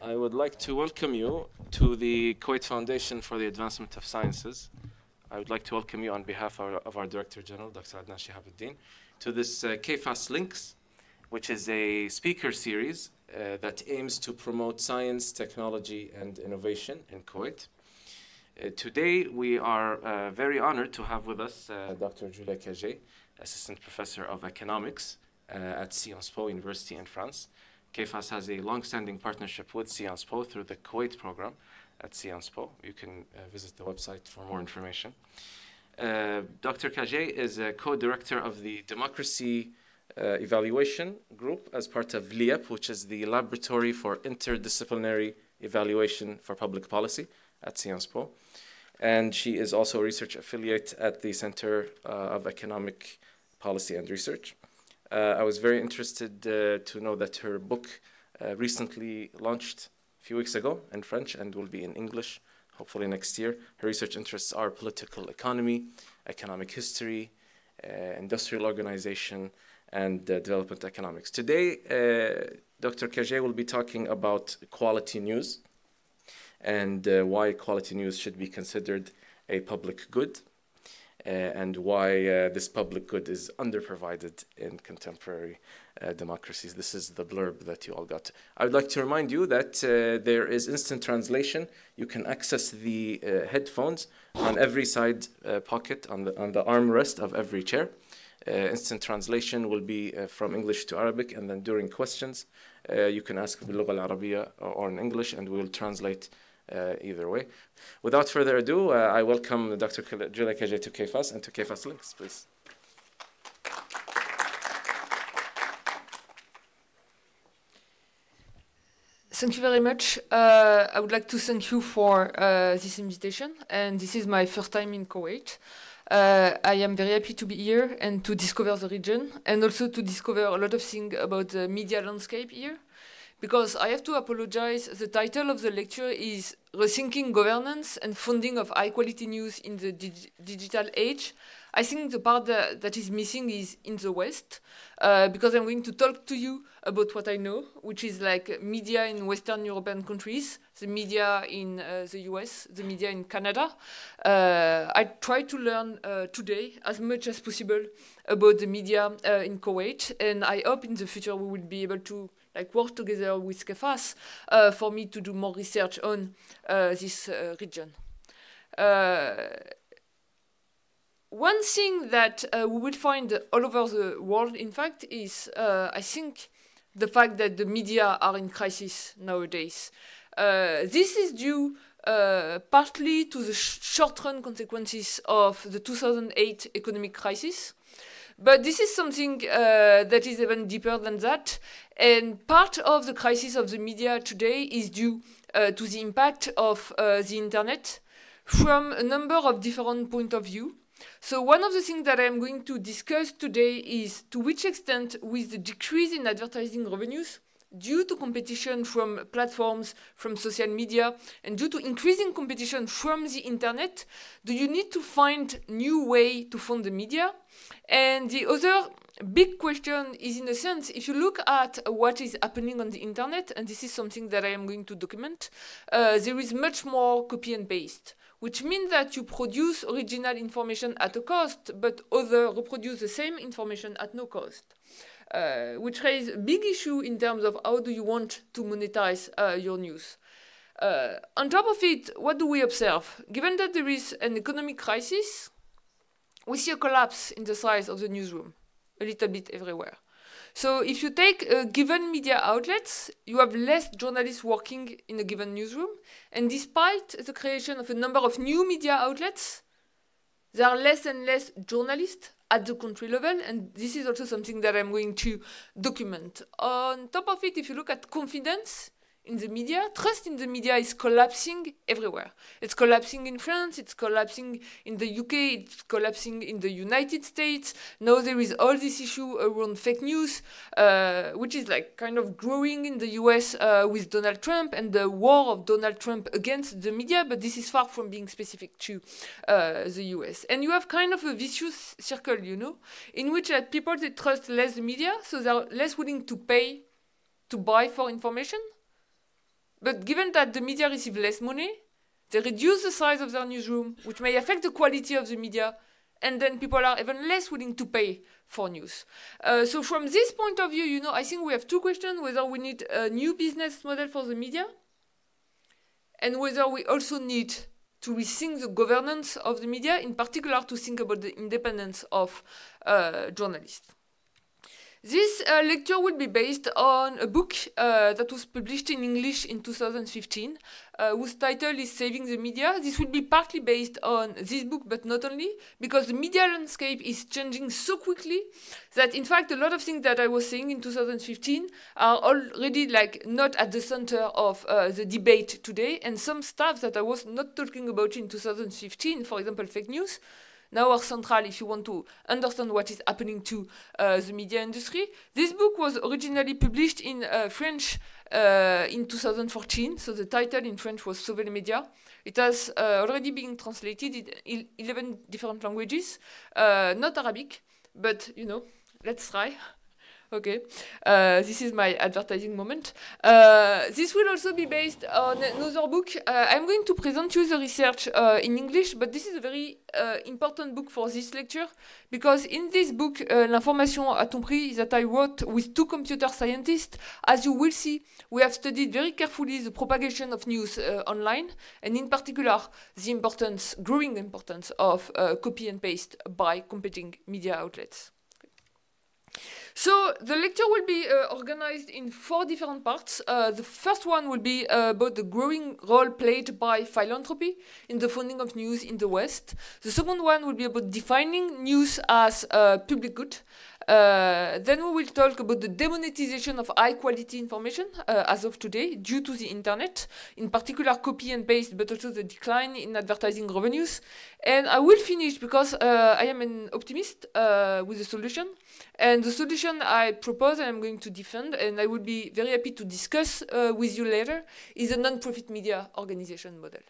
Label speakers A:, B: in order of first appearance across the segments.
A: I would like to welcome you to the Kuwait Foundation for the Advancement of Sciences. I would like to welcome you on behalf of our Director General, Dr. Adnan Shihabuddin, to this KFAS Links, which is a speaker series that aims to promote science, technology, and innovation in Kuwait. Today, we are very honored to have with us Dr. Julia Kajé, Assistant Professor of Economics at Sciences Po University in France. KFAS has a long-standing partnership with Sciences Po through the Kuwait program at Sciences Po. You can visit the website for more information. Dr. Kajé is a co-director of the Democracy Evaluation Group as part of LIEP, which is the Laboratory for Interdisciplinary Evaluation for Public Policy at Sciences Po. And she is also a research affiliate at the Center of Economic Policy and Research. I was very interested to know that her book recently launched a few weeks ago in French and will be in English, hopefully next year. Her research interests are political economy, economic history, industrial organization, and development economics. Today, Dr. Kajé will be talking about quality news and why quality news should be considered a public good. And why this public good is underprovided in contemporary democracies. This is the blurb that you all got. I would like to remind you that there is instant translation. You can access the headphones on every side pocket, on the armrest of every chair. Instant translation will be from English to Arabic, and then during questions, you can ask باللغة العربية or in English, and we will translate either way. Without further ado, I welcome Dr. Julia Kajé to KFAS and to KFAS Links, please.
B: Thank you very much. I would like to thank you for this invitation, and this is my first time in Kuwait. I am very happy to be here and to discover the region, and also to discover a lot of things about the media landscape here. Because I have to apologize, the title of the lecture is Rethinking Governance and Funding of High-Quality News in the Digital Age. I think the part that is missing is in the West, because I'm going to talk to you about what I know, which is like media in Western European countries, the media in the US, the media in Canada. I try to learn today as much as possible about the media in Kuwait, and I hope in the future we will be able to work together with KFAS for me to do more research on this region. One thing that we will find all over the world, in fact, is, I think, the fact that the media are in crisis nowadays. This is due partly to the short-run consequences of the 2008 economic crisis. But this is something that is even deeper than that. And part of the crisis of the media today is due to the impact of the internet from a number of different points of view. So one of the things that I'm going to discuss today is to which extent, with the decrease in advertising revenues, due to competition from platforms, from social media, and due to increasing competition from the internet, do you need to find new way to fund the media? And the other big question is, in a sense, if you look at what is happening on the internet, and this is something that I am going to document, there is much more copy and paste, which means that you produce original information at a cost, but others reproduce the same information at no cost. Which raises a big issue in terms of how do you want to monetize your news. On top of it, what do we observe? Given that there is an economic crisis, we see a collapse in the size of the newsroom, a little bit everywhere. So if you take a given media outlets, you have less journalists working in a given newsroom, and despite the creation of a number of new media outlets, there are less and less journalists at the country level, and this is also something that I'm going to document. On top of it, if you look at confidence in the media, trust in the media is collapsing everywhere. It's collapsing in France, it's collapsing in the UK, it's collapsing in the United States. Now there is all this issue around fake news, which is like kind of growing in the US with Donald Trump and the war of Donald Trump against the media, but this is far from being specific to the US. And you have kind of a vicious circle, you know, in which people, they trust less the media, so they're less willing to pay to buy for information. But given that the media receive less money, they reduce the size of their newsroom, which may affect the quality of the media, and then people are even less willing to pay for news. So from this point of view, you know, I think we have two questions: whether we need a new business model for the media, and whether we also need to rethink the governance of the media, in particular to think about the independence of journalists. This lecture will be based on a book that was published in English in 2015, whose title is Saving the Media. This will be partly based on this book, but not only, because the media landscape is changing so quickly that, in fact, a lot of things that I was saying in 2015 are already like not at the center of the debate today, and some stuff that I was not talking about in 2015, for example, fake news, now are central if you want to understand what is happening to the media industry. This book was originally published in French in 2014, so the title in French was Sauver les médias. It has already been translated in 11 different languages, not Arabic, but you know, let's try. Okay, this is my advertising moment. This will also be based on another book. I'm going to present you the research in English, but this is a very important book for this lecture, because in this book, L'information à tout prix, that I wrote with two computer scientists, as you will see, we have studied very carefully the propagation of news online, and in particular, the importance, growing importance of copy and paste by competing media outlets. So the lecture will be organized in 4 different parts. The first one will be about the growing role played by philanthropy in the funding of news in the West. The second one will be about defining news as a public good. Then we will talk about the demonetization of high-quality information as of today due to the internet, in particular copy and paste, but also the decline in advertising revenues. And I will finish, because I am an optimist with a solution. And the solution I propose and I'm going to defend, and I will be very happy to discuss with you later, is a non-profit media organization model.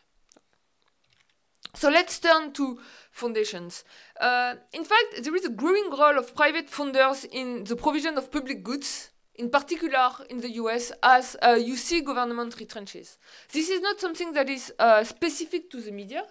B: So let's turn to foundations. In fact, there is a growing role of private funders in the provision of public goods, in particular in the US, as you see government retrenches. This is not something that is specific to the media.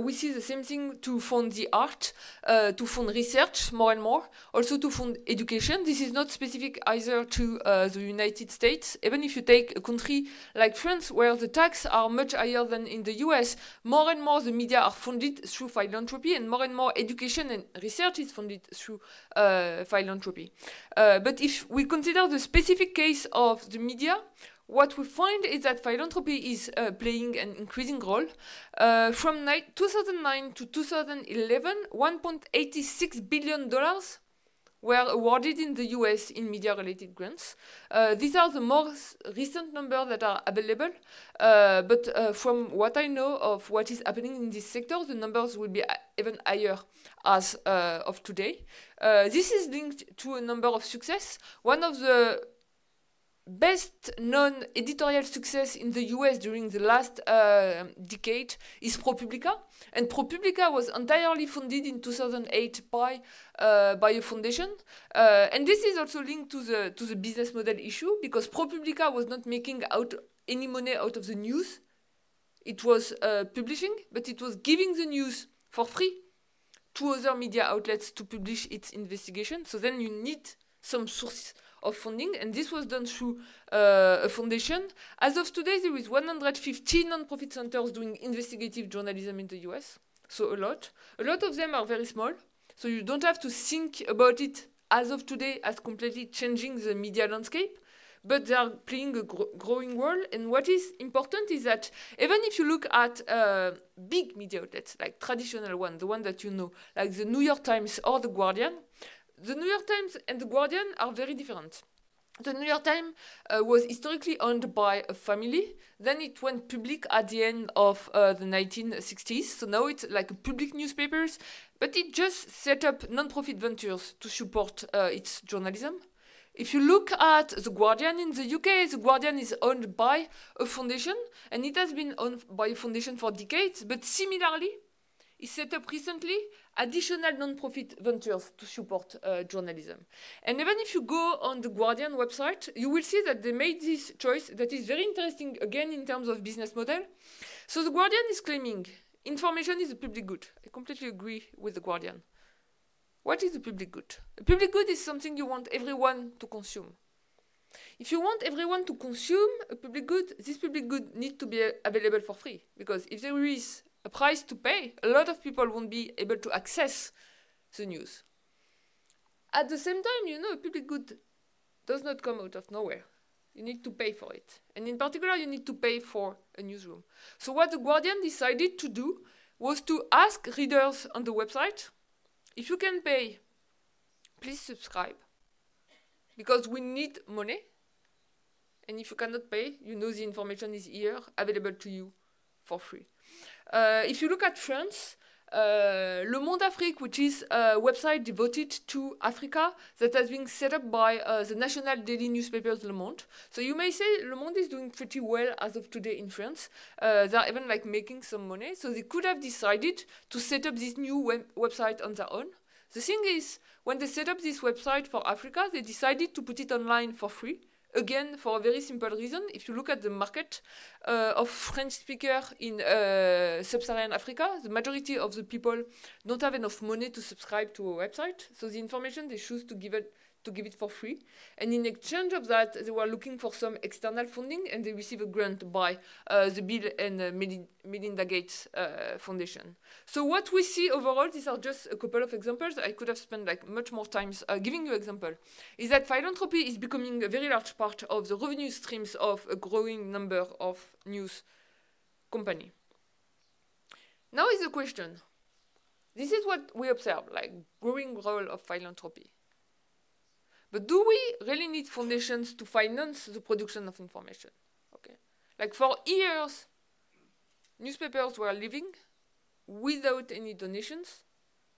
B: We see the same thing to fund the art, to fund research more and more, also to fund education. This is not specific either to the United States. Even if you take a country like France, where the taxes are much higher than in the US, more and more the media are funded through philanthropy, and more education and research is funded through philanthropy. But if we consider the specific case of the media, what we find is that philanthropy is playing an increasing role. From 2009 to 2011, $1.86 billion were awarded in the US in media-related grants. These are the most recent numbers that are available, but from what I know of what is happening in this sector, the numbers will be even higher as of today. This is linked to a number of success. One of the best known editorial success in the US during the last decade is ProPublica, and ProPublica was entirely funded in 2008 by a foundation, and this is also linked to the business model issue, because ProPublica was not making any money out of the news. It was publishing, but it was giving the news for free to other media outlets to publish its investigation. So then you need some sources of funding, and this was done through a foundation. As of today, there is 150 non-profit centers doing investigative journalism in the US, so a lot. A lot of them are very small, so you don't have to think about it as of today as completely changing the media landscape, but they are playing a growing role. And what is important is that even if you look at big media outlets, like traditional ones, the one that you know, like the New York Times or the Guardian, the New York Times and the Guardian are very different. The New York Times was historically owned by a family. Then it went public at the end of the 1960s. So now it's like a public newspapers, but it just set up non-profit ventures to support its journalism. If you look at The Guardian in the UK, The Guardian is owned by a foundation, and it has been owned by a foundation for decades, but similarly, is set up recently additional non-profit ventures to support journalism. And even if you go on the Guardian website, you will see that they made this choice that is very interesting, again, in terms of business model. So the Guardian is claiming information is a public good. I completely agree with the Guardian. What is a public good? A public good is something you want everyone to consume. If you want everyone to consume a public good, this public good needs to be available for free. Because if there is a price to pay, a lot of people won't be able to access the news. At the same time, you know, a public good does not come out of nowhere. You need to pay for it. And in particular, you need to pay for a newsroom. So what the Guardian decided to do was to ask readers on the website, if you can pay, please subscribe. Because we need money. And if you cannot pay, you know the information is here, available to you for free. If you look at France, Le Monde Afrique, which is a website devoted to Africa that has been set up by the national daily newspapers Le Monde. So you may say Le Monde is doing pretty well as of today in France. They're even like making some money. So they could have decided to set up this new website on their own. The thing is, when they set up this website for Africa, they decided to put it online for free. Again, for a very simple reason. If you look at the market of French speakers in sub-Saharan Africa, the majority of the people don't have enough money to subscribe to a website. So the information they choose to give it for free. And in exchange of that, they were looking for some external funding, and they received a grant by the Bill and Melinda Gates Foundation. So what we see overall, these are just a couple of examples. I could have spent like much more time giving you example, is that philanthropy is becoming a very large part of the revenue streams of a growing number of news companies. Now is the question. This is what we observe, like growing role of philanthropy. But do we really need foundations to finance the production of information? Okay. Like for years, newspapers were living without any donations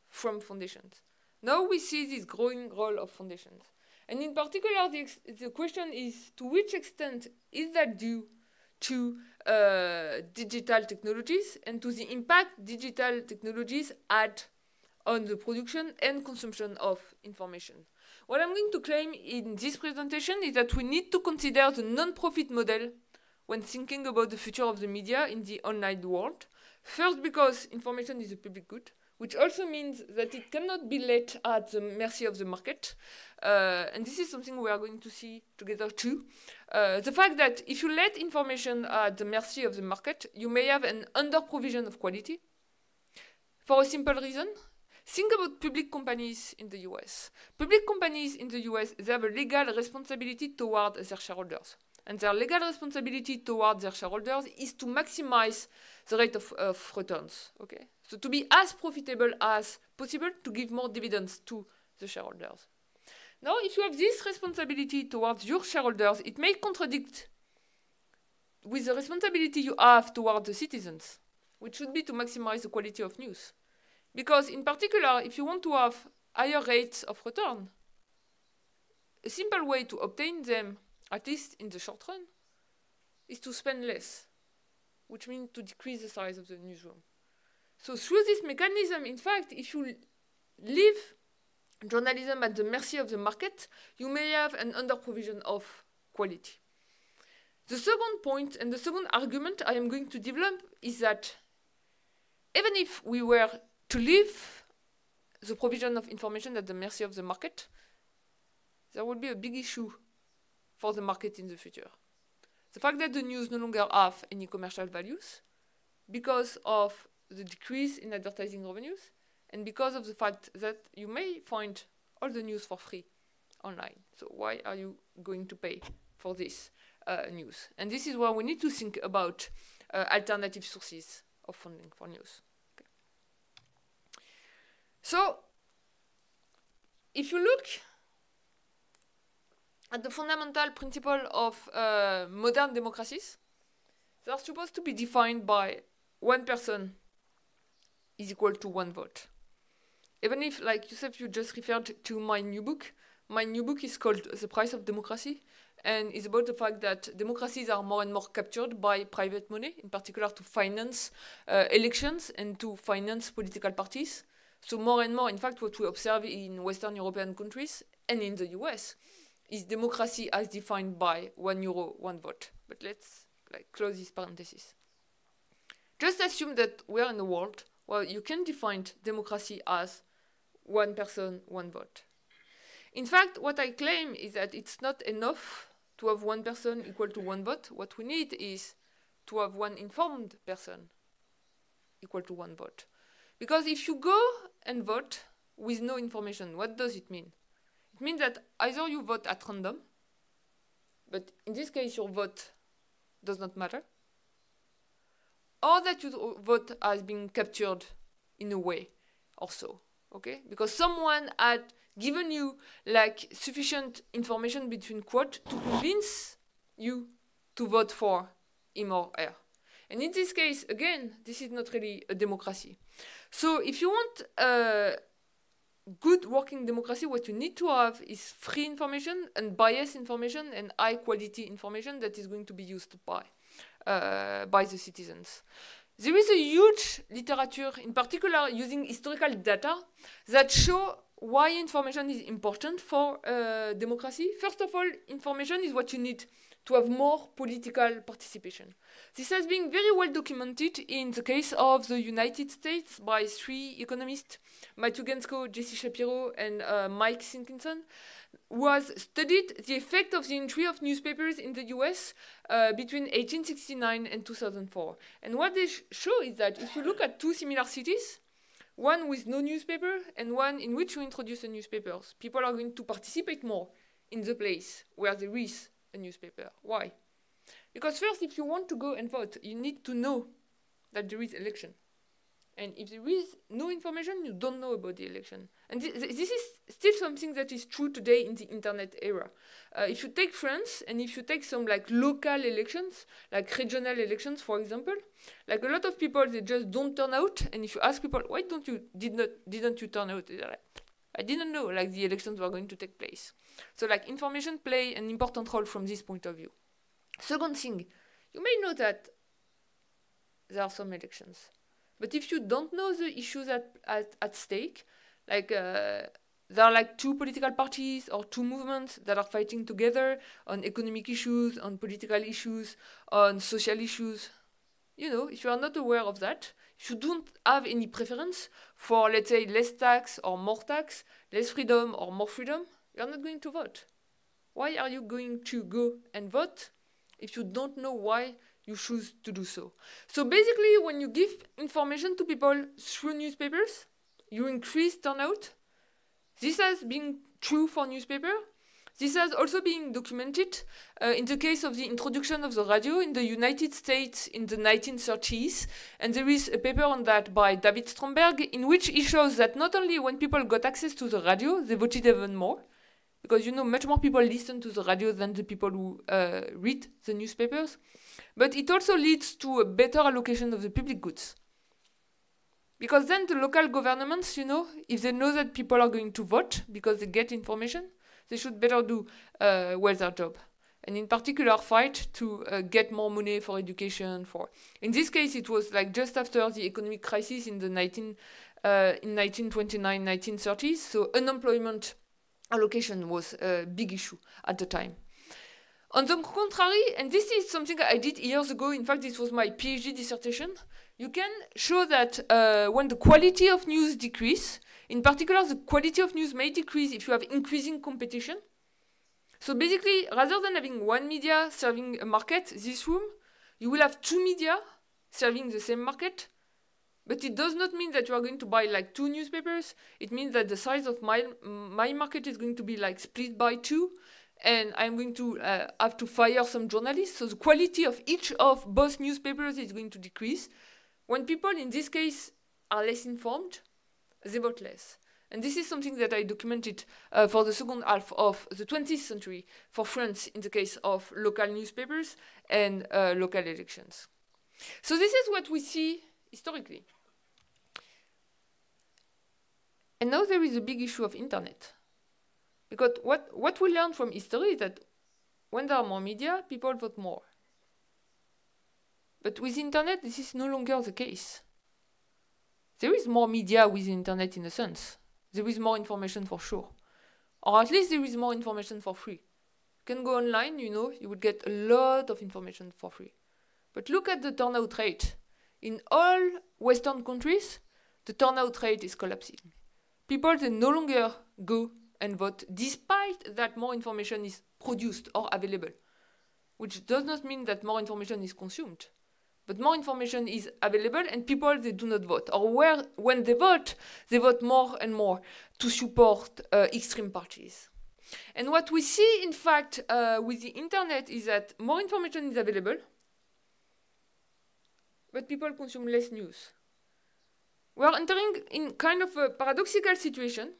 B: from foundations. Now we see this growing role of foundations. And in particular, the question is, to which extent is that due to digital technologies and to the impact digital technologies had on the production and consumption of information? What I'm going to claim in this presentation is that we need to consider the non-profit model when thinking about the future of the media in the online world. First, because information is a public good, which also means that it cannot be left at the mercy of the market. And this is something we are going to see together too. The fact that if you let information at the mercy of the market, you may have an under-provision of quality. For a simple reason. Think about public companies in the US. Public companies in the US, they have a legal responsibility toward their shareholders. And their legal responsibility toward their shareholders is to maximize the rate of returns. Okay? So to be as profitable as possible, to give more dividends to the shareholders. Now, if you have this responsibility towards your shareholders, it may contradict with the responsibility you have toward the citizens, which should be to maximize the quality of news. Because in particular, if you want to have higher rates of return, a simple way to obtain them, at least in the short run, is to spend less, which means to decrease the size of the newsroom. So through this mechanism, in fact, if you leave journalism at the mercy of the market, you may have an under-provision of quality. The second point and the second argument I am going to develop is that even if we were to leave the provision of information at the mercy of the market, there will be a big issue for the market in the future. The fact that the news no longer have any commercial values because of the decrease in advertising revenues and because of the fact that you may find all the news for free online. So why are you going to pay for this news? And this is where we need to think about alternative sources of funding for news. So, if you look at the fundamental principle of modern democracies, they are supposed to be defined by one person is equal to one vote. Even if, like Youssef, you just referred to my new book is called The Price of Democracy, and it's about the fact that democracies are more and more captured by private money, in particular to finance elections and to finance political parties. So more and more, in fact, what we observe in Western European countries and in the US is democracy as defined by €1, 1 vote. But let's close this parenthesis. Just assume that we are in a world where you can define democracy as 1 person, 1 vote. In fact, what I claim is that it's not enough to have 1 person equal to 1 vote. What we need is to have 1 informed person equal to 1 vote. Because if you go and vote with no information, what does it mean? It means that either you vote at random, but in this case your vote does not matter, or that you vote as being captured in a way or so, okay? Because someone had given you sufficient information between quotes to convince you to vote for him or her. And in this case, again, this is not really a democracy. So if you want a good working democracy, what you need to have is free information, unbiased information, and high quality information that is going to be used by the citizens. There is a huge literature, in particular using historical data, that show why information is important for democracy. First of all, information is what you need to have more political participation. This has been very well documented in the case of the United States by 3 economists, Matthew Gentzkow, Jesse Shapiro, and Mike Sinkinson, who has studied the effect of the entry of newspapers in the US between 1869 and 2004. And what they show is that if you look at 2 similar cities, one with no newspaper and one in which you introduce a newspaper, people are going to participate more in the place where there is a newspaper. Why? Because first, if you want to go and vote, you need to know that there is election. And if there is no information, you don't know about the election. And this is still something that is true today in the internet era. If you take France, and if you take some local elections, like regional elections, for example, a lot of people, they just don't turn out. And if you ask people, why didn't you turn out? They're like, I didn't know the elections were going to take place. So information play an important role from this point of view. Second thing, you may know that there are some elections. But if you don't know the issues at stake, there are 2 political parties or 2 movements that are fighting together on economic issues, on political issues, on social issues. If you are not aware of that, if you don't have any preference for, let's say, less tax or more tax, less freedom or more freedom, you are not going to vote. Why are you going to go and vote if you don't know why you choose to do so? So basically, when you give information to people through newspapers, you increase turnout. This has been true for newspaper. This has also been documented in the case of the introduction of the radio in the United States in the 1930s. And there is a paper on that by David Stromberg, in which he shows that not only when people got access to the radio, they voted even more, because much more people listen to the radio than the people who read the newspapers. But it also leads to a better allocation of the public goods. Because then the local governments, if they know that people are going to vote because they get information, they should better do well their job. And in particular, fight to get more money for education. In this case, it was just after the economic crisis in in 1929, 1930s. So unemployment allocation was a big issue at the time. On the contrary, and this is something I did years ago, in fact, this was my PhD dissertation, you can show that when the quality of news decrease, in particular, the quality of news may decrease if you have increasing competition. So basically, rather than having 1 media serving a market, this room, you will have 2 media serving the same market. But it does not mean that you are going to buy 2 newspapers. It means that the size of my market is going to be split by 2. And I'm going to have to fire some journalists. So the quality of each of both newspapers is going to decrease. When people, in this case, are less informed, they vote less. And this is something that I documented for the second half of the 20th century for France in the case of local newspapers and local elections. So this is what we see historically. And now there is a big issue of internet. Because what we learn from history is that when there are more media, people vote more. But with internet, this is no longer the case. There is more media with the internet in a sense. There is more information for sure. Or at least there is more information for free. You can go online, you know, you would get a lot of information for free. But look at the turnout rate. In all Western countries, the turnout rate is collapsing. People, they no longer go and vote, despite that more information is produced or available, which does not mean that more information is consumed. But more information is available and people, they do not vote. Or when they vote more and more to support extreme parties. And what we see, in fact, with the internet is that more information is available, but people consume less news. We are entering in kind of a paradoxical situation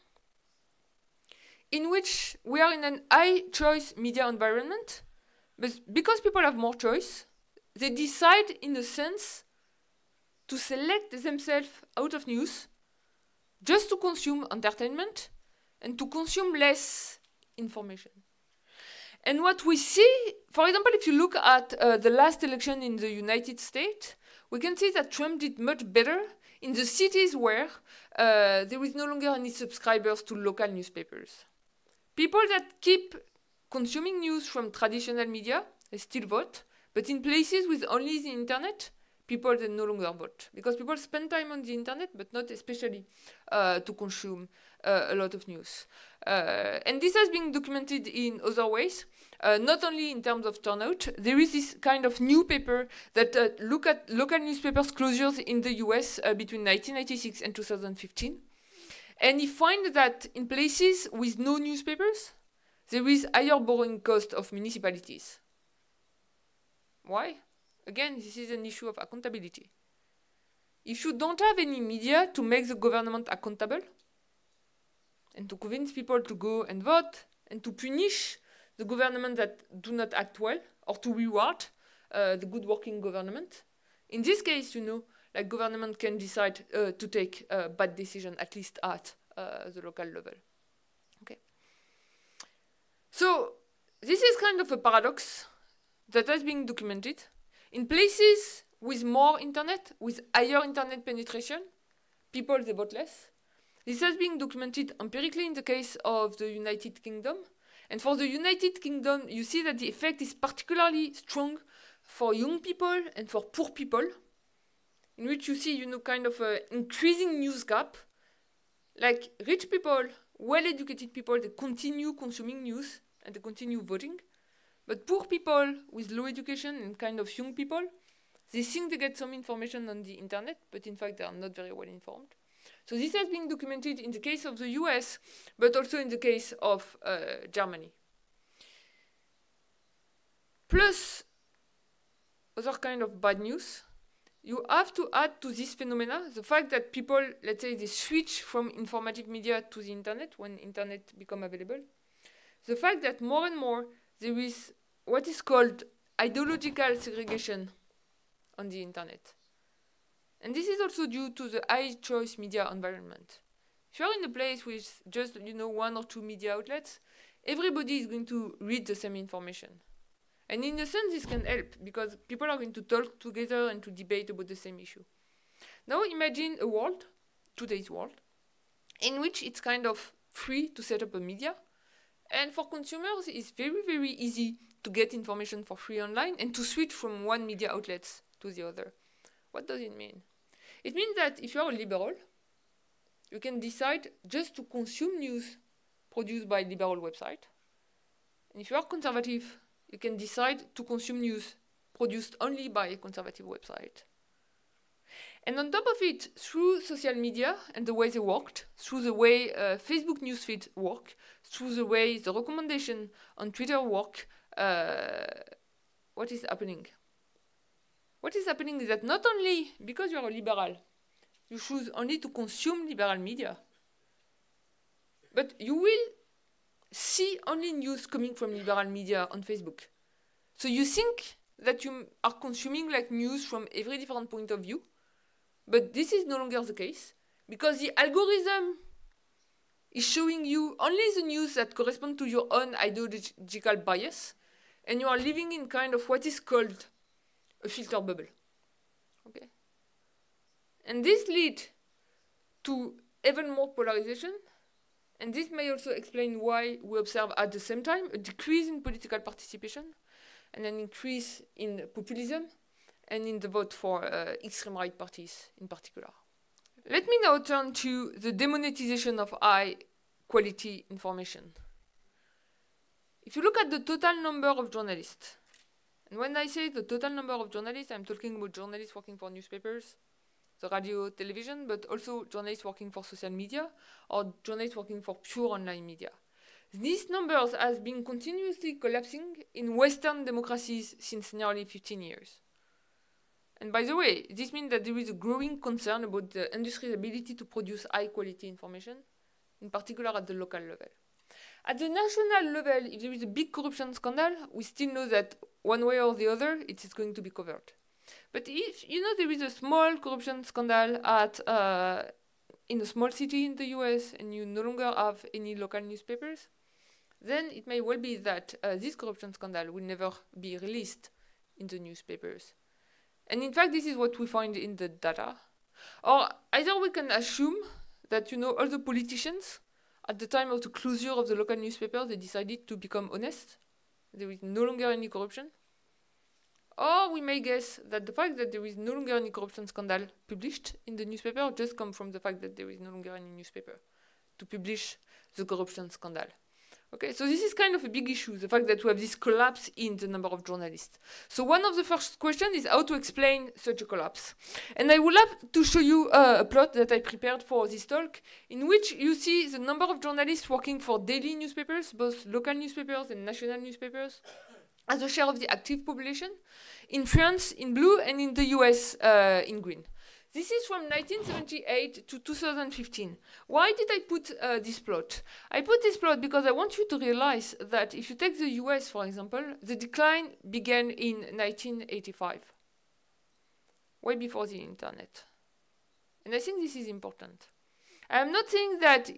B: in which we are in an high-choice media environment, but because people have more choice, they decide, in a sense, to select themselves out of news just to consume entertainment and to consume less information. And what we see, for example, if you look at the last election in the United States, we can see that Trump did much better in the cities where there is no longer any subscribers to local newspapers. People that keep consuming news from traditional media, they still vote. But in places with only the internet, people, they no longer vote. Because people spend time on the internet, but not especially to consume a lot of news. And this has been documented in other ways, not only in terms of turnout. There is this kind of new paper that look at local newspapers closures in the US between 1996 and 2015. And he finds that in places with no newspapers, there is higher borrowing cost of municipalities. Why? Again, this is an issue of accountability. If you don't have any media to make the government accountable, and to convince people to go and vote, and to punish the government that do not act well, or to reward the good working government, in this case, you know, like government can decide to take a bad decision, at least at the local level. Okay. So this is kind of a paradox that has been documented. In places with more internet, with higher internet penetration, people, they vote less. This has been documented empirically in the case of the United Kingdom. And for the United Kingdom, you see that the effect is particularly strong for young people and for poor people, in which you see, you know, kind of an increasing news gap. Like rich people, well-educated people, they continue consuming news and they continue voting. But poor people with low education and kind of young people, they think they get some information on the internet, but in fact they are not very well informed. So this has been documented in the case of the US, but also in the case of Germany. Plus, other kind of bad news, you have to add to this phenomena the fact that people, let's say, they switch from informative media to the internet when internet become available. The fact that more and more there is what is called ideological segregation on the internet. And this is also due to the high choice media environment. If you're in a place with just, you know, one or two media outlets, everybody is going to read the same information. And in a sense, this can help because people are going to talk together and to debate about the same issue. Now imagine a world, today's world, in which it's kind of free to set up a media. And for consumers, it's very, very easy to get information for free online and to switch from one media outlet to the other. What does it mean? It means that if you're a liberal, you can decide just to consume news produced by a liberal website. And if you are conservative, you can decide to consume news produced only by a conservative website. And on top of it, through social media and the way they worked, through the way Facebook newsfeed work, through the way the recommendation on Twitter work, what is happening? What is happening is that not only because you are a liberal, you choose only to consume liberal media, but you will see only news coming from liberal media on Facebook. So you think that you are consuming like news from every different point of view, but this is no longer the case because the algorithm is showing you only the news that correspond to your own ideological bias, and you are living in kind of what is called a filter bubble. Okay? And this leads to even more polarization, and this may also explain why we observe at the same time a decrease in political participation and an increase in populism and in the vote for extreme right parties in particular. Let me now turn to the demonetization of high quality information. If you look at the total number of journalists, and when I say the total number of journalists, I'm talking about journalists working for newspapers, the radio, television, but also journalists working for social media or journalists working for pure online media. These numbers have been continuously collapsing in Western democracies since nearly 15 years. And by the way, this means that there is a growing concern about the industry's ability to produce high-quality information, in particular at the local level. At the national level, if there is a big corruption scandal, we still know that one way or the other, it is going to be covered. But if you know there is a small corruption scandal at in a small city in the US and you no longer have any local newspapers, then it may well be that this corruption scandal will never be released in the newspapers. And in fact, this is what we find in the data. Or either we can assume that, you know, all the politicians, at the time of the closure of the local newspaper, they decided to become honest. There is no longer any corruption. Or we may guess that the fact that there is no longer any corruption scandal published in the newspaper just comes from the fact that there is no longer any newspaper to publish the corruption scandal. Okay, so this is kind of a big issue, the fact that we have this collapse in the number of journalists. So one of the first questions is how to explain such a collapse. And I would love to show you a plot that I prepared for this talk, in which you see the number of journalists working for daily newspapers, both local newspapers and national newspapers, as a share of the active population, in France in blue and in the US in green. This is from 1978 to 2015. Why did I put this plot? I put this plot because I want you to realize that if you take the US, for example, the decline began in 1985, way before the internet. And I think this is important. I am not saying that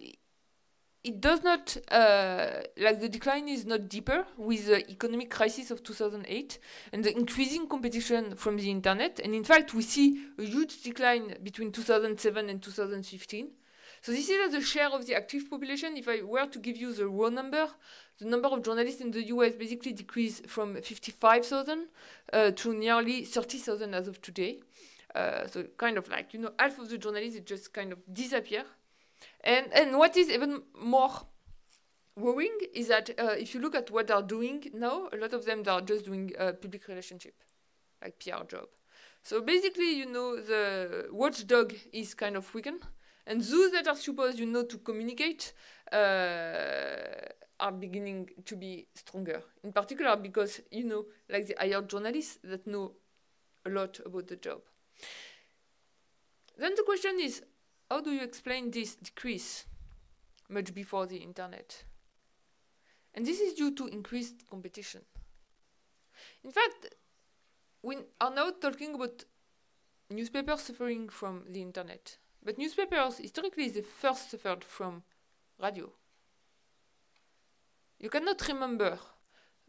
B: it does not, like the decline is not deeper with the economic crisis of 2008 and the increasing competition from the internet. And in fact, we see a huge decline between 2007 and 2015. So this is as a share of the active population. If I were to give you the raw number, the number of journalists in the US basically decreased from 55,000 to nearly 30,000 as of today. So kind of like, you know, half of the journalists just kind of disappear. And what is even more worrying is that if you look at what they're doing now, a lot of them are just doing public relationship, like PR job. So basically, you know, the watchdog is kind of weakened, and those that are supposed, you know, to communicate are beginning to be stronger. In particular, because, you know, like the hired journalists that know a lot about the job. Then the question is, how do you explain this decrease much before the internet? And this is due to increased competition. In fact, we are now talking about newspapers suffering from the internet. But newspapers, historically, they first suffered from radio. You cannot remember,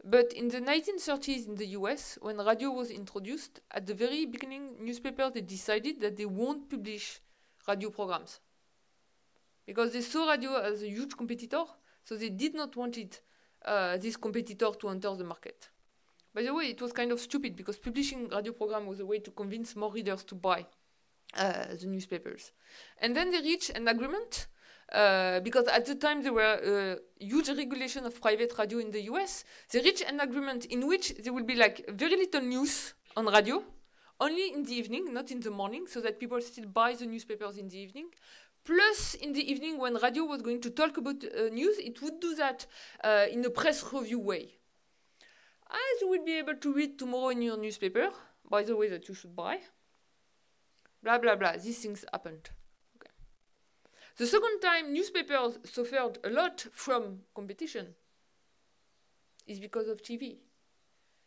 B: but in the 1930s in the US, when radio was introduced, at the very beginning, newspapers, they decided that they won't publish radio programs because they saw radio as a huge competitor, so they did not want it, this competitor to enter the market. By the way, it was kind of stupid because publishing radio program was a way to convince more readers to buy the newspapers. And then they reached an agreement because at the time there were huge regulation of private radio in the US. They reached an agreement in which there will be like very little news on radio, only in the evening, not in the morning, so that people still buy the newspapers in the evening. Plus, in the evening, when radio was going to talk about news, it would do that in a press review way. As you will be able to read tomorrow in your newspaper, by the way that you should buy, blah, blah, blah, these things happened. Okay. The second time newspapers suffered a lot from competition is because of TV.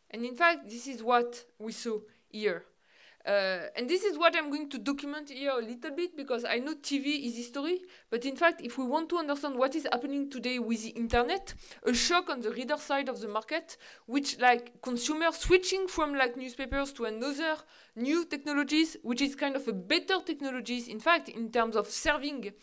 B: And in fact, this is what we saw here. And this is what I'm going to document here a little bit, because I know TV is history, but in fact, if we want to understand what is happening today with the internet, a shock on the reader side of the market, which like consumers switching from like newspapers to another new technologies, which is kind of a better technologies, in fact, in terms of serving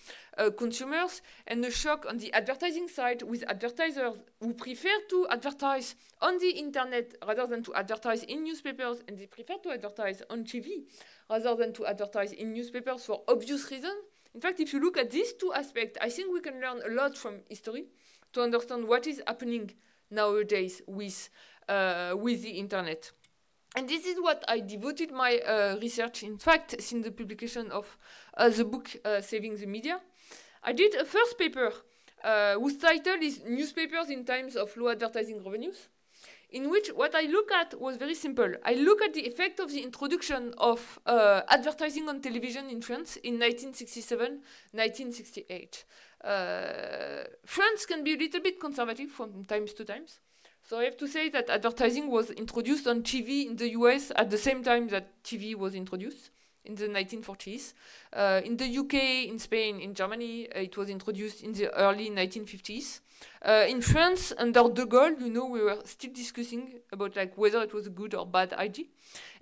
B: consumers, and a shock on the advertising side with advertisers who prefer to advertise on the internet rather than to advertise in newspapers, and they prefer to advertise on TV rather than to advertise in newspapers for obvious reasons. In fact, if you look at these two aspects, I think we can learn a lot from history to understand what is happening nowadays with the internet. And this is what I devoted my research, in fact, since the publication of the book Saving the Media. I did a first paper whose title is Newspapers in Times of Low Advertising Revenues, in which what I look at was very simple. I look at the effect of the introduction of advertising on television in France in 1967, 1968. France can be a little bit conservative from times to times. So I have to say that advertising was introduced on TV in the US at the same time that TV was introduced in the 1940s. In the UK, in Spain, in Germany, it was introduced in the early 1950s. In France, under De Gaulle, you know, we were still discussing about like whether it was a good or bad idea.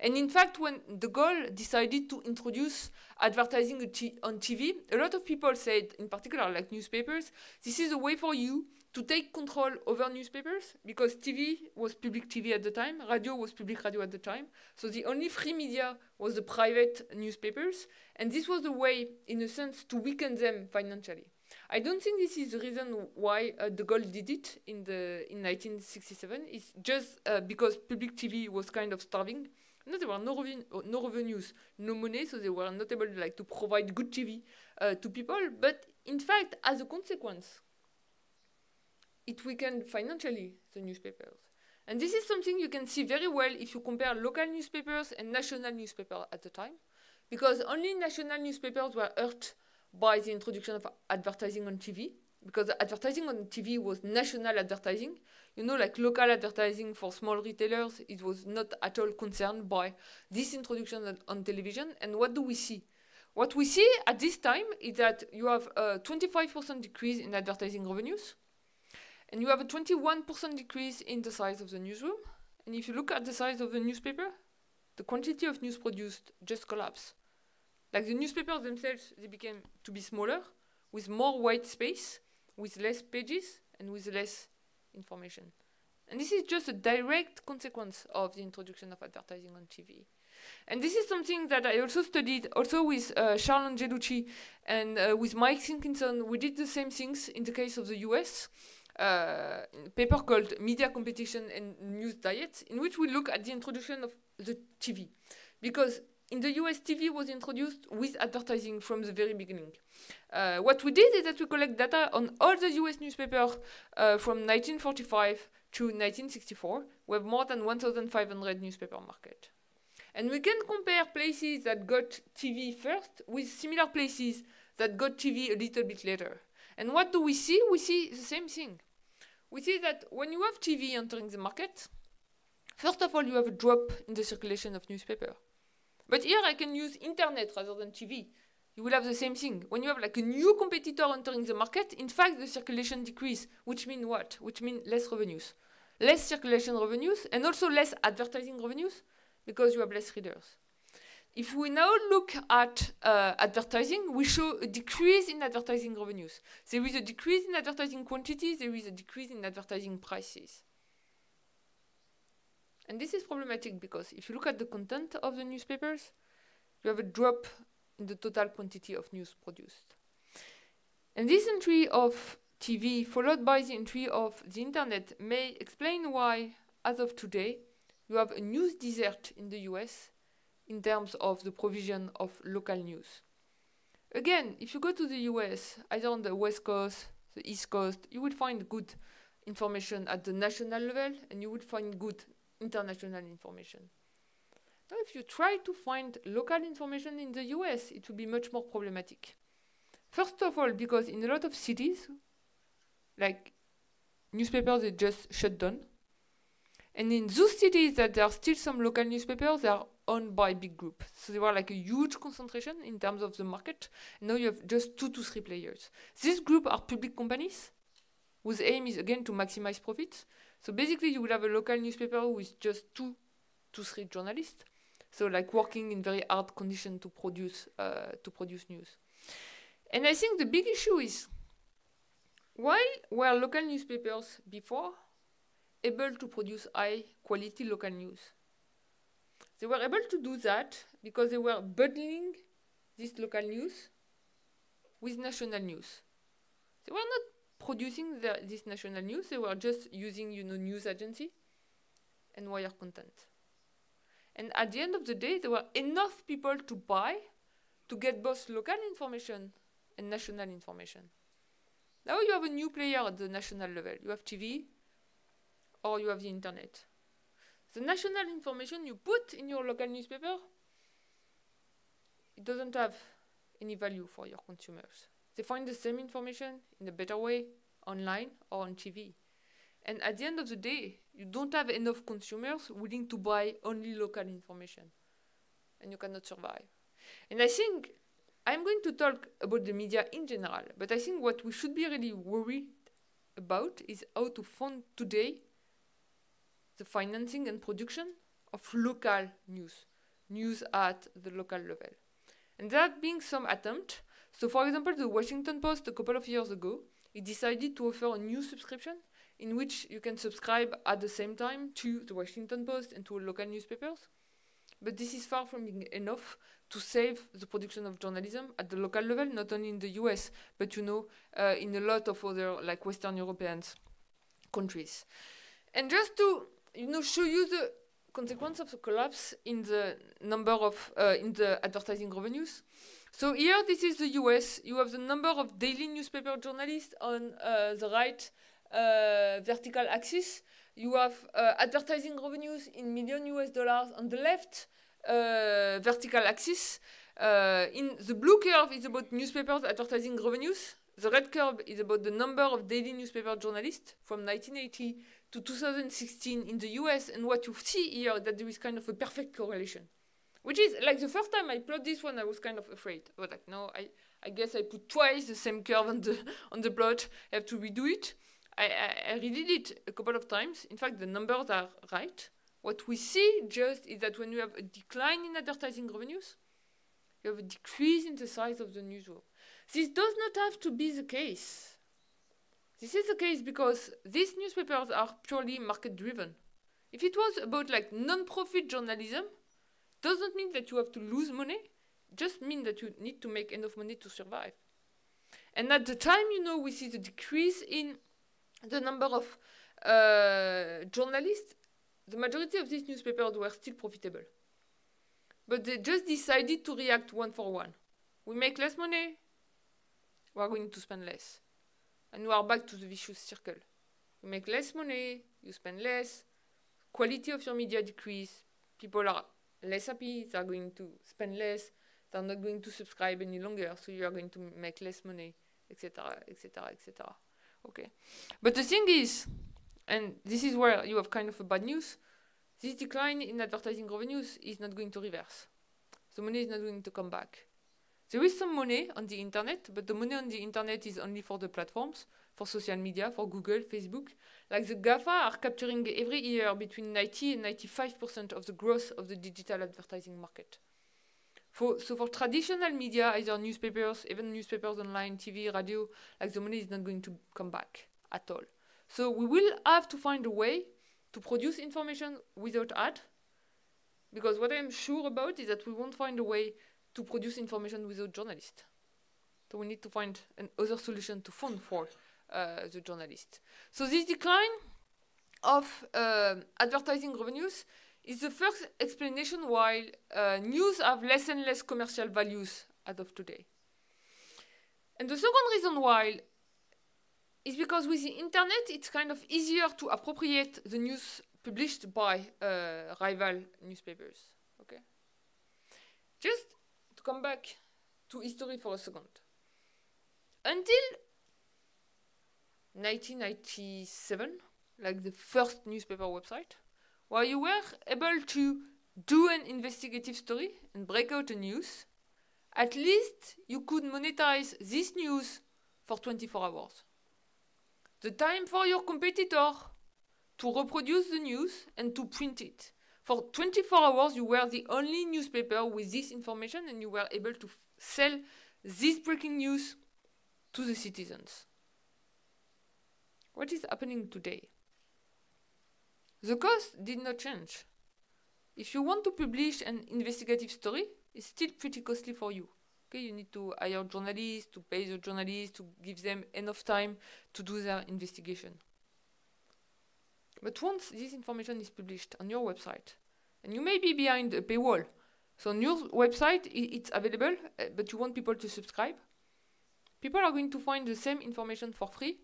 B: And in fact, when De Gaulle decided to introduce advertising on TV, a lot of people said, in particular like newspapers, this is a way for you to take control over newspapers, because TV was public TV at the time, radio was public radio at the time, so the only free media was the private newspapers, and this was a way, in a sense, to weaken them financially. I don't think this is the reason why De Gaulle did it in 1967. It's just because public TV was kind of starving. No, there were no revenues, no money, so they were not able to provide good TV to people. But in fact, as a consequence, it weakened financially the newspapers. And this is something you can see very well if you compare local newspapers and national newspapers at the time, because only national newspapers were hurt by the introduction of advertising on TV, because advertising on TV was national advertising. You know, like local advertising for small retailers, it was not at all concerned by this introduction on television. And what do we see? What we see at this time is that you have a 25% decrease in advertising revenues, and you have a 21% decrease in the size of the newsroom. And if you look at the size of the newspaper, the quantity of news produced just collapsed. Like the newspapers themselves, they became to be smaller, with more white space, with less pages, and with less information. And this is just a direct consequence of the introduction of advertising on TV. And this is something that I also studied, also with Charles Angelucci and with Mike Sinkinson. We did the same things in the case of the US. A paper called Media Competition and News Diets, in which we look at the introduction of the TV. Because in the US, TV was introduced with advertising from the very beginning. What we did is that we collect data on all the US newspapers from 1945 to 1964. We have more than 1,500 newspaper market. And we can compare places that got TV first with similar places that got TV a little bit later. And what do we see? We see the same thing. We see that when you have TV entering the market, first of all, you have a drop in the circulation of newspaper. But here I can use internet rather than TV. You will have the same thing. When you have like a new competitor entering the market, in fact, the circulation decrease, which means what? Which means less revenues. Less circulation revenues, and also less advertising revenues, because you have less readers. If we now look at advertising, we show a decrease in advertising revenues. There is a decrease in advertising quantities, there is a decrease in advertising prices. And this is problematic because if you look at the content of the newspapers, you have a drop in the total quantity of news produced. And this entry of TV, followed by the entry of the internet, may explain why, as of today, you have a news desert in the US in terms of the provision of local news. Again, if you go to the US, either on the West Coast, the East Coast, you will find good information at the national level, and you will find good international information. Now, if you try to find local information in the US, it will be much more problematic. First of all, because in a lot of cities, like newspapers, they just shut down. And in those cities that there are still some local newspapers, they are owned by big group. So they were like a huge concentration in terms of the market. Now you have just 2 to 3 players. These groups are public companies whose aim is again to maximize profits. So basically you will have a local newspaper with just 2 to 3 journalists. So like working in very hard conditions to produce news. And I think the big issue is, why were local newspapers before able to produce high quality local news? They were able to do that because they were bundling this local news with national news. They were not producing this national news, they were just using, news agency and wire content. And at the end of the day, there were enough people to buy to get both local information and national information. Now you have a new player at the national level. You have TV or you have the internet. The national information you put in your local newspaper, it doesn't have any value for your consumers. They find the same information in a better way online or on TV. And at the end of the day, you don't have enough consumers willing to buy only local information. And you cannot survive. And I think I'm going to talk about the media in general, but I think what we should be really worried about is how to fund today the financing and production of local news at the local level. And there have been some attempts. So for example, the Washington Post a couple of years ago, it decided to offer a new subscription in which you can subscribe at the same time to the Washington Post and to local newspapers. But this is far from being enough to save the production of journalism at the local level, not only in the US, but in a lot of other like Western European countries. And just to show you the consequence of the collapse in the number of in the advertising revenues. So here, this is the US. You have the number of daily newspaper journalists on the right vertical axis. You have advertising revenues in million US dollars on the left vertical axis. In the blue curve is about newspapers advertising revenues. The red curve is about the number of daily newspaper journalists from 1980 to 2016 in the US. And what you see here is that there is kind of a perfect correlation. Which is, like, the first time I plot this one, I was kind of afraid. I was like, no, I guess I put twice the same curve on the plot. I have to redo it. I redid it a couple of times. In fact, the numbers are right. What we see just is that when you have a decline in advertising revenues, you have a decrease in the size of the newsroom. This does not have to be the case. This is the case because these newspapers are purely market-driven. If it was about like non-profit journalism, doesn't mean that you have to lose money. It just means that you need to make enough money to survive. And at the time, we see the decrease in the number of journalists. The majority of these newspapers were still profitable. But they just decided to react one for one. We make less money, we are going to spend less. And we are back to the vicious circle. You make less money, you spend less, quality of your media decrease, people are less happy, they are going to spend less, they are not going to subscribe any longer, so you are going to make less money, etc., etc., etc. Okay. But the thing is, and this is where you have kind of a bad news, this decline in advertising revenues is not going to reverse. The money is not going to come back. There is some money on the internet, but the money on the internet is only for the platforms, for social media, for Google, Facebook. Like the GAFA are capturing every year between 90 and 95% of the growth of the digital advertising market. So for traditional media, either newspapers, even newspapers online, TV, radio, like the money is not going to come back at all. So we will have to find a way to produce information without ad, because what I am sure about is that we won't find a way to produce information without journalists. So we need to find another solution to fund for the journalists. So this decline of advertising revenues is the first explanation why news have less and less commercial values as of today. And the second reason why is because with the internet, it's kind of easier to appropriate the news published by rival newspapers. Okay. Just to come back to history for a second. Until 1997, like the first newspaper website, where you were able to do an investigative story and break out a news, at least you could monetize this news for 24 hours. The time for your competitor to reproduce the news and to print it. For 24 hours, you were the only newspaper with this information and you were able to sell this breaking news to the citizens. What is happening today? The cost did not change. If you want to publish an investigative story, it's still pretty costly for you. Okay, you need to hire journalists, to pay the journalists, to give them enough time to do their investigation. But once this information is published on your website, and you may be behind a paywall, so on your website it's available, but you want people to subscribe, people are going to find the same information for free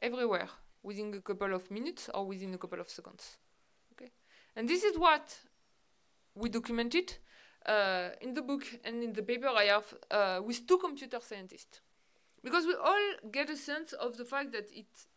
B: everywhere, within a couple of minutes or within a couple of seconds. Okay? And this is what we documented in the book and in the paper I have with 2 computer scientists. Because we all get a sense of the fact that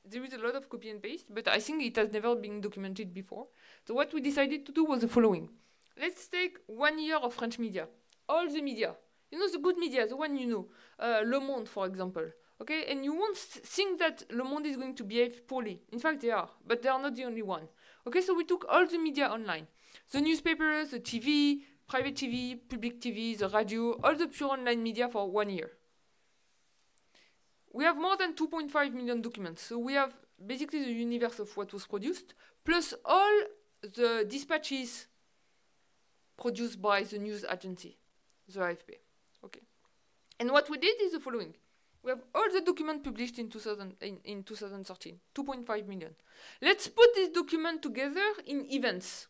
B: there is a lot of copy and paste, but I think it has never been documented before. So what we decided to do was the following. Let's take 1 year of French media. All the media. You know, the good media, the one you know. Le Monde, for example. Okay, and you won't think that Le Monde is going to behave poorly. In fact, they are, but they are not the only one. Okay, so we took all the media online. The newspapers, the TV, private TV, public TV, the radio, all the pure online media for 1 year. We have more than 2.5 million documents. So we have basically the universe of what was produced, plus all the dispatches produced by the news agency, the AFP. Okay. And what we did is the following. We have all the documents published in 2013, 2.5 million. Let's put this document together in events.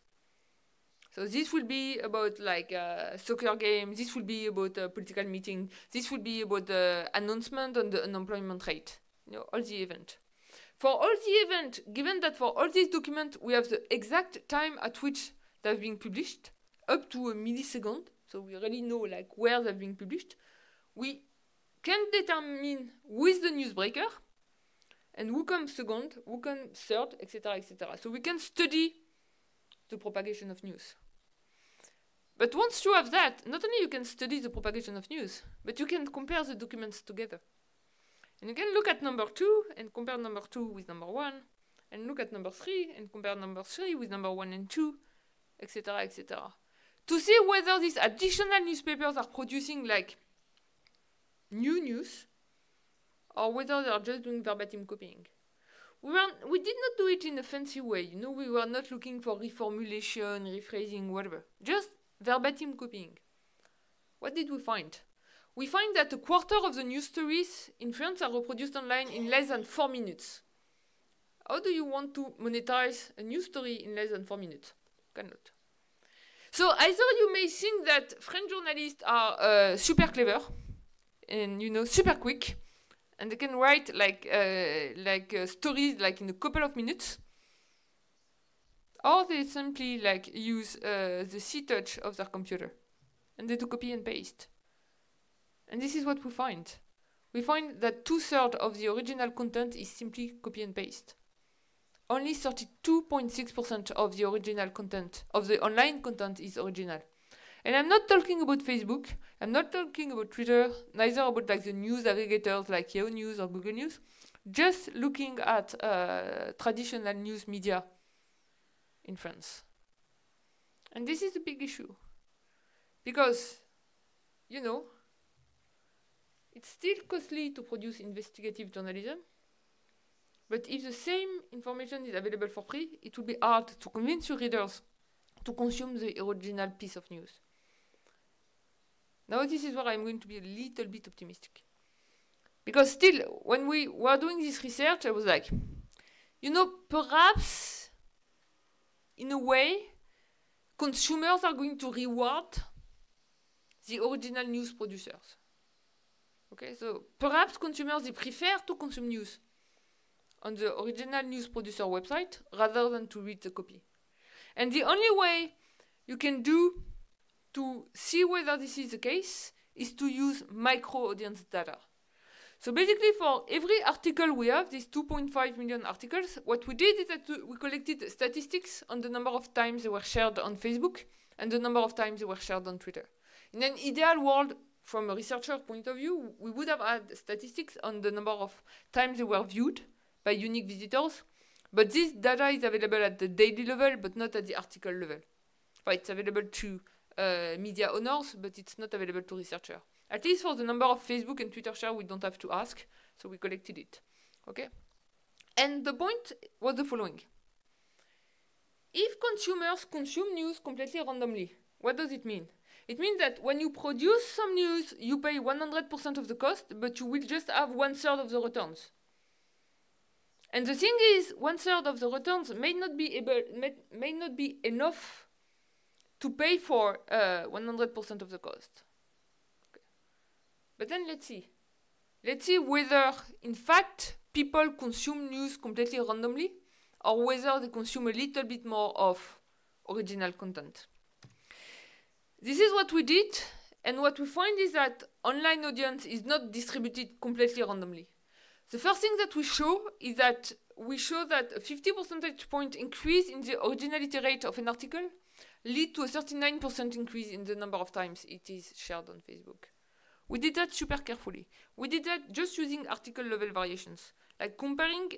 B: So this will be about like a soccer game, this will be about a political meeting, this will be about the announcement on the unemployment rate, you know, all the event. For all the event, given that for all these documents we have the exact time at which they've been published, up to a millisecond, so we really know like where they've been published, we can determine who is the newsbreaker and who comes second, who comes third, etc., etc. So we can study the propagation of news. But once you have that, not only you can study the propagation of news, but you can compare the documents together. And you can look at number 2 and compare number 2 with number 1, and look at number 3 and compare number 3 with number 1 and 2, etc., etc. To see whether these additional newspapers are producing like new news, or whether they are just doing verbatim copying. We did not do it in a fancy way, you know, we were not looking for reformulation, rephrasing, whatever. Just verbatim copying. What did we find? We find that a quarter of the news stories in France are reproduced online in less than 4 minutes. How do you want to monetize a news story in less than 4 minutes? Cannot. So either you may think that French journalists are super clever and, you know, super quick, and they can write like stories like in a couple of minutes, or they simply like use the C-touch of their computer and they do copy and paste. And this is what we find. We find that 2/3 of the original content is simply copy and paste. Only 32.6% of the original content, of the online content, is original. And I'm not talking about Facebook, I'm not talking about Twitter, neither about like the news aggregators like Yahoo News or Google News, just looking at traditional news media in France. And this is a big issue. Because, you know, it's still costly to produce investigative journalism, but if the same information is available for free, it will be hard to convince your readers to consume the original piece of news. Now this is where I'm going to be a little bit optimistic. Because still, when we were doing this research, I was like, you know, perhaps, in a way, consumers are going to reward the original news producers. Okay, so perhaps consumers, they prefer to consume news on the original news producer website rather than to read the copy. And the only way you can do to see whether this is the case is to use micro-audience data. So basically for every article we have, these 2.5 million articles, what we did is that we collected statistics on the number of times they were shared on Facebook and the number of times they were shared on Twitter. In an ideal world, from a researcher point of view, we would have had statistics on the number of times they were viewed by unique visitors, but this data is available at the daily level, but not at the article level. But it's available to media owners, but it's not available to researchers. At least for the number of Facebook and Twitter shares, we don't have to ask, so we collected it. Okay? And the point was the following. If consumers consume news completely randomly, what does it mean? It means that when you produce some news, you pay 100% of the cost, but you will just have 1/3 of the returns. And the thing is, 1/3 of the returns may not be enough to pay for 100% of the cost. Okay. But then let's see. Let's see whether, in fact, people consume news completely randomly, or whether they consume a little bit more of original content. This is what we did, and what we find is that online audience is not distributed completely randomly. The first thing that we show is that we show that a 50 percentage point increase in the originality rate of an article lead to a 39% increase in the number of times it is shared on Facebook. We did that super carefully. We did that just using article level variations, like comparing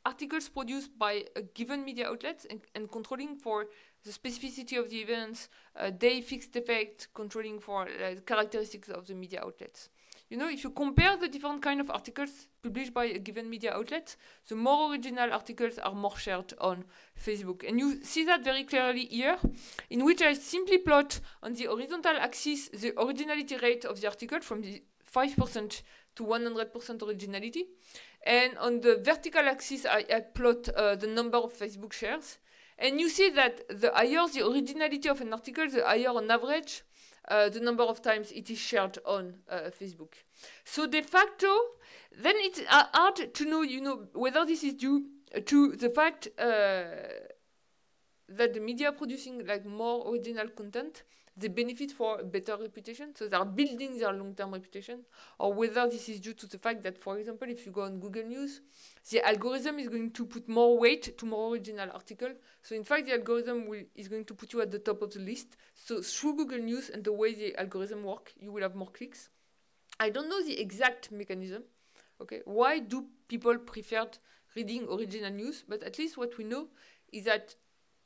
B: articles produced by a given media outlet and controlling for the specificity of the events, day fixed effect, controlling for the characteristics of the media outlets. You know, if you compare the different kind of articles published by a given media outlet, the more original articles are more shared on Facebook. And you see that very clearly here, in which I simply plot on the horizontal axis the originality rate of the article from the 5% to 100% originality. And on the vertical axis, I plot the number of Facebook shares. And you see that the higher the originality of an article, the higher on average the number of times it is shared on Facebook. So de facto, then it's hard to know, you know, whether this is due to the fact that the media producing like more original content, they benefit for a better reputation, so they are building their long-term reputation, or whether this is due to the fact that, for example, if you go on Google News, the algorithm is going to put more weight to more original article. So in fact, the algorithm is going to put you at the top of the list. So through Google News and the way the algorithm works, you will have more clicks. I don't know the exact mechanism. Okay, why do people prefer reading original news? But at least what we know is that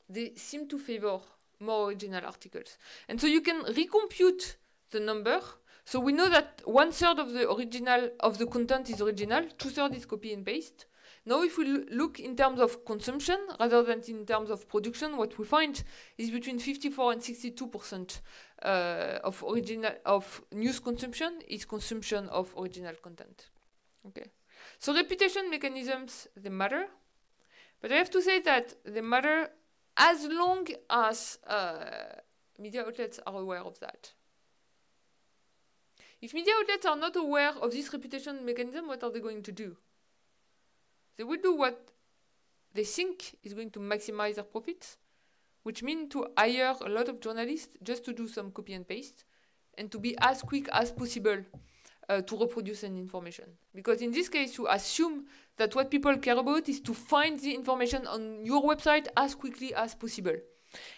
B: they seem to favor more original articles. And so you can recompute the number. So we know that 1/3 of the content is original, 2/3 is copy and paste. Now if we look in terms of consumption rather than in terms of production, what we find is between 54 and 62% of news consumption is consumption of original content. Okay. So reputation mechanisms, they matter. But I have to say that they matter as long as media outlets are aware of that. If media outlets are not aware of this reputation mechanism, what are they going to do? They will do what they think is going to maximize their profits, which means to hire a lot of journalists just to do some copy and paste and to be as quick as possible to reproduce an information. Because in this case, you assume that what people care about is to find the information on your website as quickly as possible.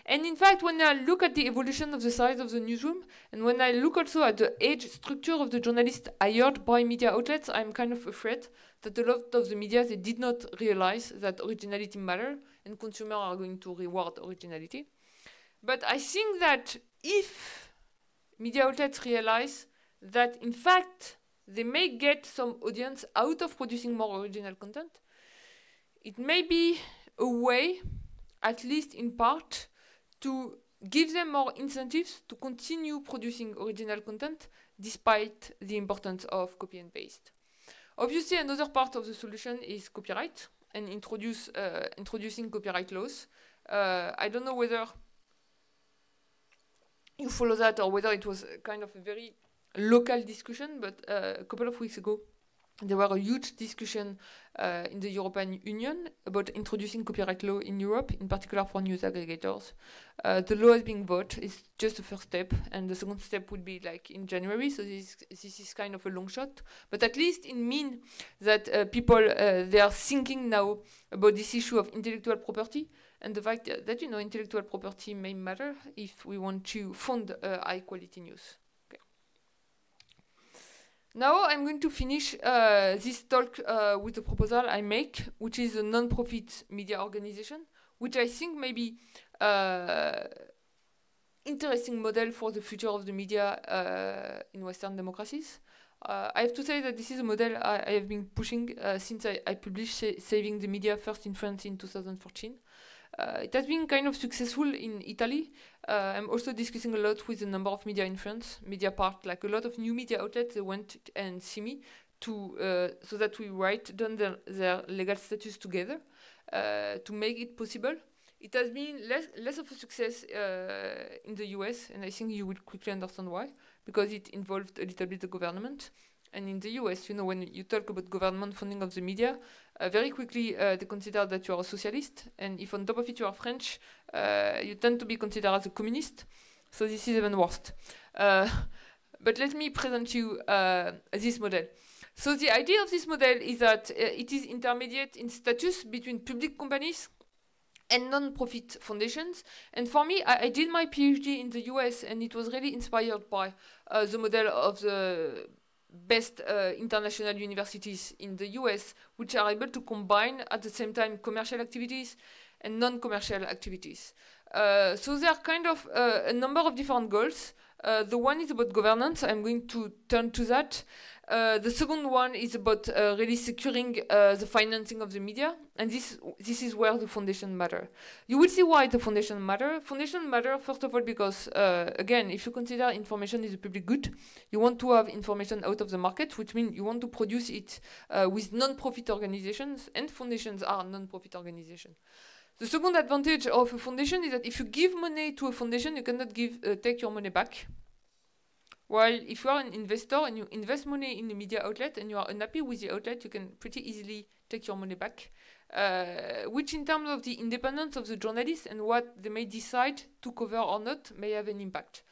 B: And in fact, when I look at the evolution of the size of the newsroom, and when I look also at the age structure of the journalists hired by media outlets, I'm kind of afraid that a lot of the media, they did not realize that originality matters, and consumers are going to reward originality. But I think that if media outlets realize that, in fact, they may get some audience out of producing more original content, it may be a way, at least in part, to give them more incentives to continue producing original content despite the importance of copy and paste. Obviously, another part of the solution is copyright and introducing copyright laws. I don't know whether you follow that or whether it was kind of a very local discussion, but a couple of weeks ago, there were a huge discussion in the European Union about introducing copyright law in Europe, in particular for news aggregators. The law is being voted. It's just the first step, and the second step would be like in January, so this is kind of a long shot. But at least it means that people, they are thinking now about this issue of intellectual property, and the fact that intellectual property may matter if we want to fund high quality news. Okay. Now I'm going to finish this talk with a proposal I make, which is a non-profit media organization, which I think may be interesting model for the future of the media in Western democracies. I have to say that this is a model I have been pushing since I published Saving the Media first in France in 2014. It has been kind of successful in Italy. I'm also discussing a lot with a number of media in France, Mediapart, like a lot of new media outlets, they went and see me so that we write down their legal status together to make it possible. It has been less of a success in the US, and I think you will quickly understand why, because it involved a little bit the government. And in the US, when you talk about government funding of the media, very quickly they consider that you are a socialist, and if on top of it you are French, you tend to be considered as a communist. So this is even worse. But let me present you this model. So the idea of this model is that it is intermediate in status between public companies and non-profit foundations. And for me, I did my PhD in the US, and it was really inspired by the model of the best international universities in the US, which are able to combine at the same time commercial activities and non-commercial activities. So there are kind of a number of different goals. The one is about governance. I'm going to turn to that. The second one is about really securing the financing of the media, and this is where the foundation matter. You will see why the foundation matter. Foundation matter, first of all, because again, if you consider information is a public good, you want to have information out of the market, which means you want to produce it with non-profit organizations, and foundations are non-profit organizations. The second advantage of a foundation is that if you give money to a foundation, you cannot take your money back. While if you are an investor and you invest money in a media outlet and you are unhappy with the outlet, you can pretty easily take your money back, which in terms of the independence of the journalists and what they may decide to cover or not may have an impact.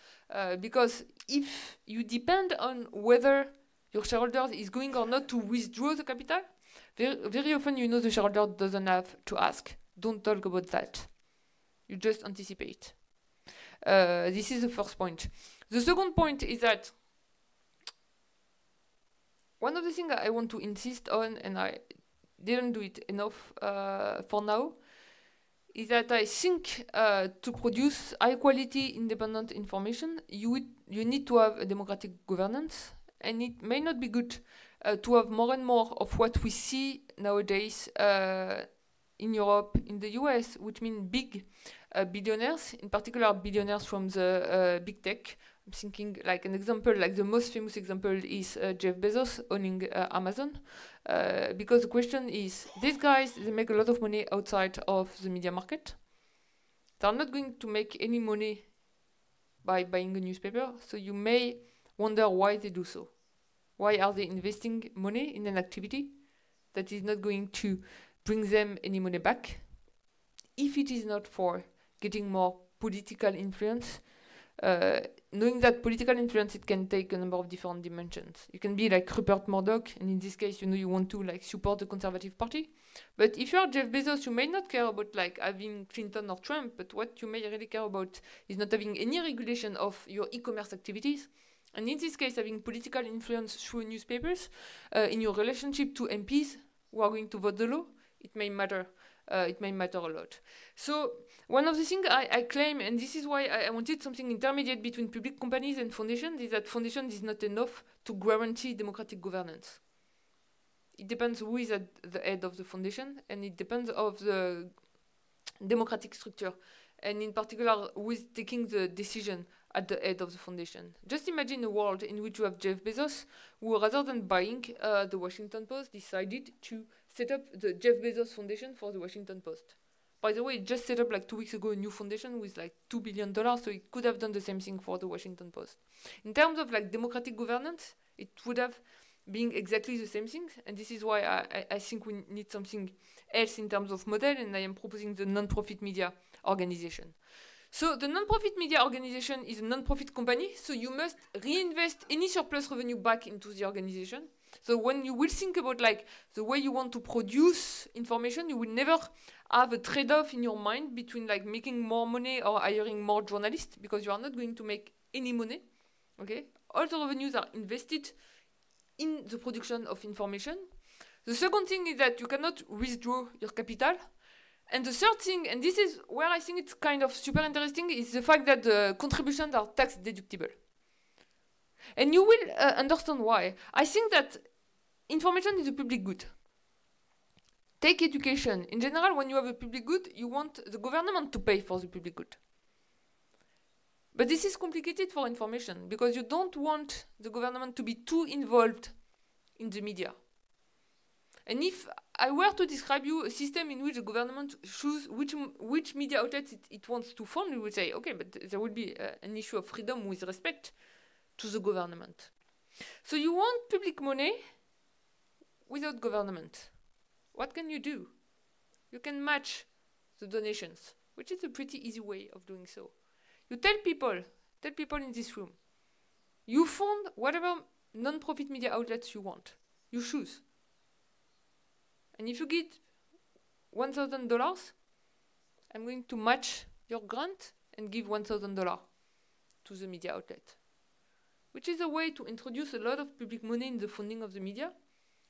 B: Because if you depend on whether your shareholder is going or not to withdraw the capital, very often the shareholder doesn't have to ask. Don't talk about that. You just anticipate. This is the first point. The second point is that one of the things I want to insist on, and I didn't do it enough for now, is that I think to produce high quality independent information, you need to have a democratic governance, and it may not be good to have more and more of what we see nowadays in Europe, in the US, which means big billionaires, in particular billionaires from the big tech. I'm thinking like an example, like the most famous example is Jeff Bezos owning Amazon. Because the question is, these guys, they make a lot of money outside of the media market. They're not going to make any money by buying a newspaper, so you may wonder why they do so. Why are they investing money in an activity that is not going to bring them any money back, if it is not for getting more political influence? Knowing that political influence, it can take a number of different dimensions. You can be like Rupert Murdoch, and in this case, you want to like support the Conservative Party. But if you are Jeff Bezos, you may not care about like having Clinton or Trump, but what you may really care about is not having any regulation of your e-commerce activities. And in this case, having political influence through newspapers in your relationship to MPs who are going to vote the law, it may matter. It may matter a lot. So one of the things I claim, and this is why I wanted something intermediate between public companies and foundations, is that foundations is not enough to guarantee democratic governance. It depends who is at the head of the foundation, and it depends of the democratic structure, and in particular who is taking the decision at the head of the foundation. Just imagine a world in which you have Jeff Bezos, who rather than buying the Washington Post, decided to set up the Jeff Bezos Foundation for the Washington Post. By the way, it just set up like 2 weeks ago a new foundation with like $2 billion, so it could have done the same thing for the Washington Post. In terms of like democratic governance, it would have been exactly the same thing, and this is why I think we need something else in terms of model, and I am proposing the non-profit media organization. So the non-profit media organization is a non-profit company, so you must reinvest any surplus revenue back into the organization. So when you will think about like the way you want to produce information, you will never have a trade-off in your mind between like making more money or hiring more journalists, because you are not going to make any money. Okay, all the revenues are invested in the production of information. The second thing is that you cannot withdraw your capital. And the third thing, and this is where I think it's kind of super interesting, is the fact that the contributions are tax deductible. And you will understand why. I think that information is a public good. Take education. In general, when you have a public good, you want the government to pay for the public good. But this is complicated for information, because you don't want the government to be too involved in the media. And if I were to describe you a system in which the government chooses which media outlets it wants to fund, we would say, okay, but there will be an issue of freedom with respect to the government. So you want public money without government. What can you do? You can match the donations, which is a pretty easy way of doing so. You tell people in this room, you fund whatever non-profit media outlets you want. You choose. And if you get $1,000, I'm going to match your grant and give $1,000 to the media outlet, which is a way to introduce a lot of public money in the funding of the media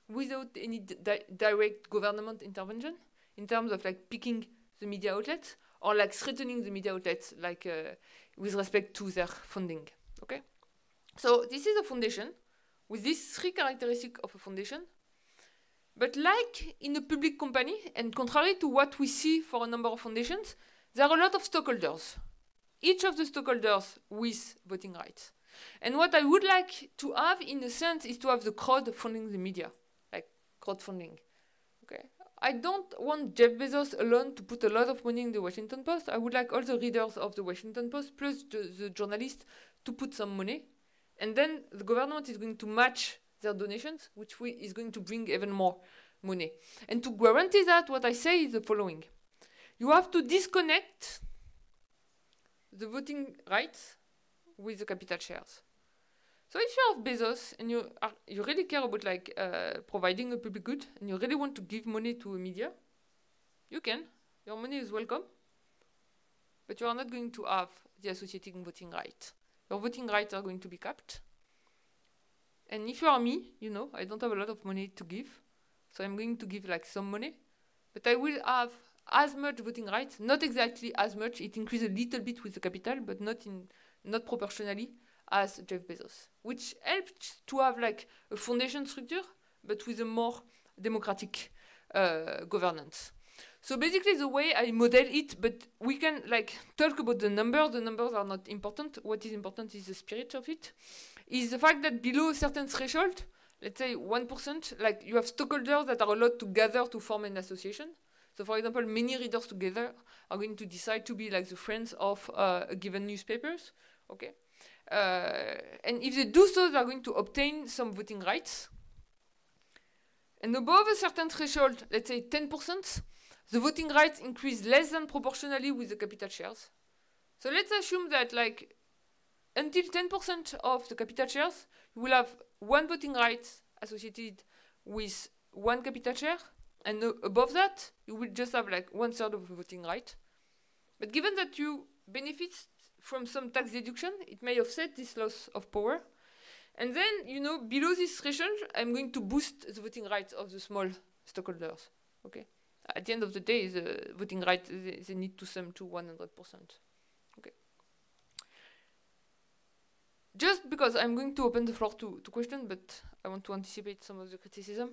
B: without any direct government intervention in terms of like picking the media outlets or like threatening the media outlets like with respect to their funding. Okay, so this is a foundation with these three characteristics of a foundation. But like in a public company, and contrary to what we see for a number of foundations, there are a lot of stockholders. Each of the stockholders with voting rights. And what I would like to have, in a sense, is to have the crowd funding the media, like crowdfunding. Okay, I don't want Jeff Bezos alone to put a lot of money in the Washington Post. I would like all the readers of the Washington Post plus the journalists to put some money. And then the government is going to match their donations, which is going to bring even more money. And to guarantee that, what I say is the following. You have to disconnect the voting rights with the capital shares. So if you have Bezos and you really care about like providing a public good and you really want to give money to a media, you can. Your money is welcome. But you are not going to have the associating voting rights. Your voting rights are going to be capped. And if you are me, you know, I don't have a lot of money to give. So I'm going to give like some money. But I will have as much voting rights, not exactly as much. It increases a little bit with the capital, but not proportionally as Jeff Bezos. Which helps to have like a foundation structure, but with a more democratic governance. So basically the way I model it, but we can like talk about the numbers. The numbers are not important. What is important is the spirit of it. Is the fact that below a certain threshold, let's say 1%, like you have stockholders that are allowed to gather to form an association. So for example, many readers together are going to decide to be like the friends of a given newspapers. Okay. And if they do so, they are going to obtain some voting rights. And above a certain threshold, let's say 10%, the voting rights increase less than proportionally with the capital shares. So let's assume that like until 10% of the capital shares, you will have one voting right associated with one capital share, and above that, you will just have like 1/3 of the voting right. But given that you benefit from some tax deduction, it may offset this loss of power. And then, you know, below this threshold, I'm going to boost the voting rights of the small stockholders. Okay. At the end of the day, the voting rights, they need to sum to 100%. Okay. Just because I'm going to open the floor to questions, but I want to anticipate some of the criticism.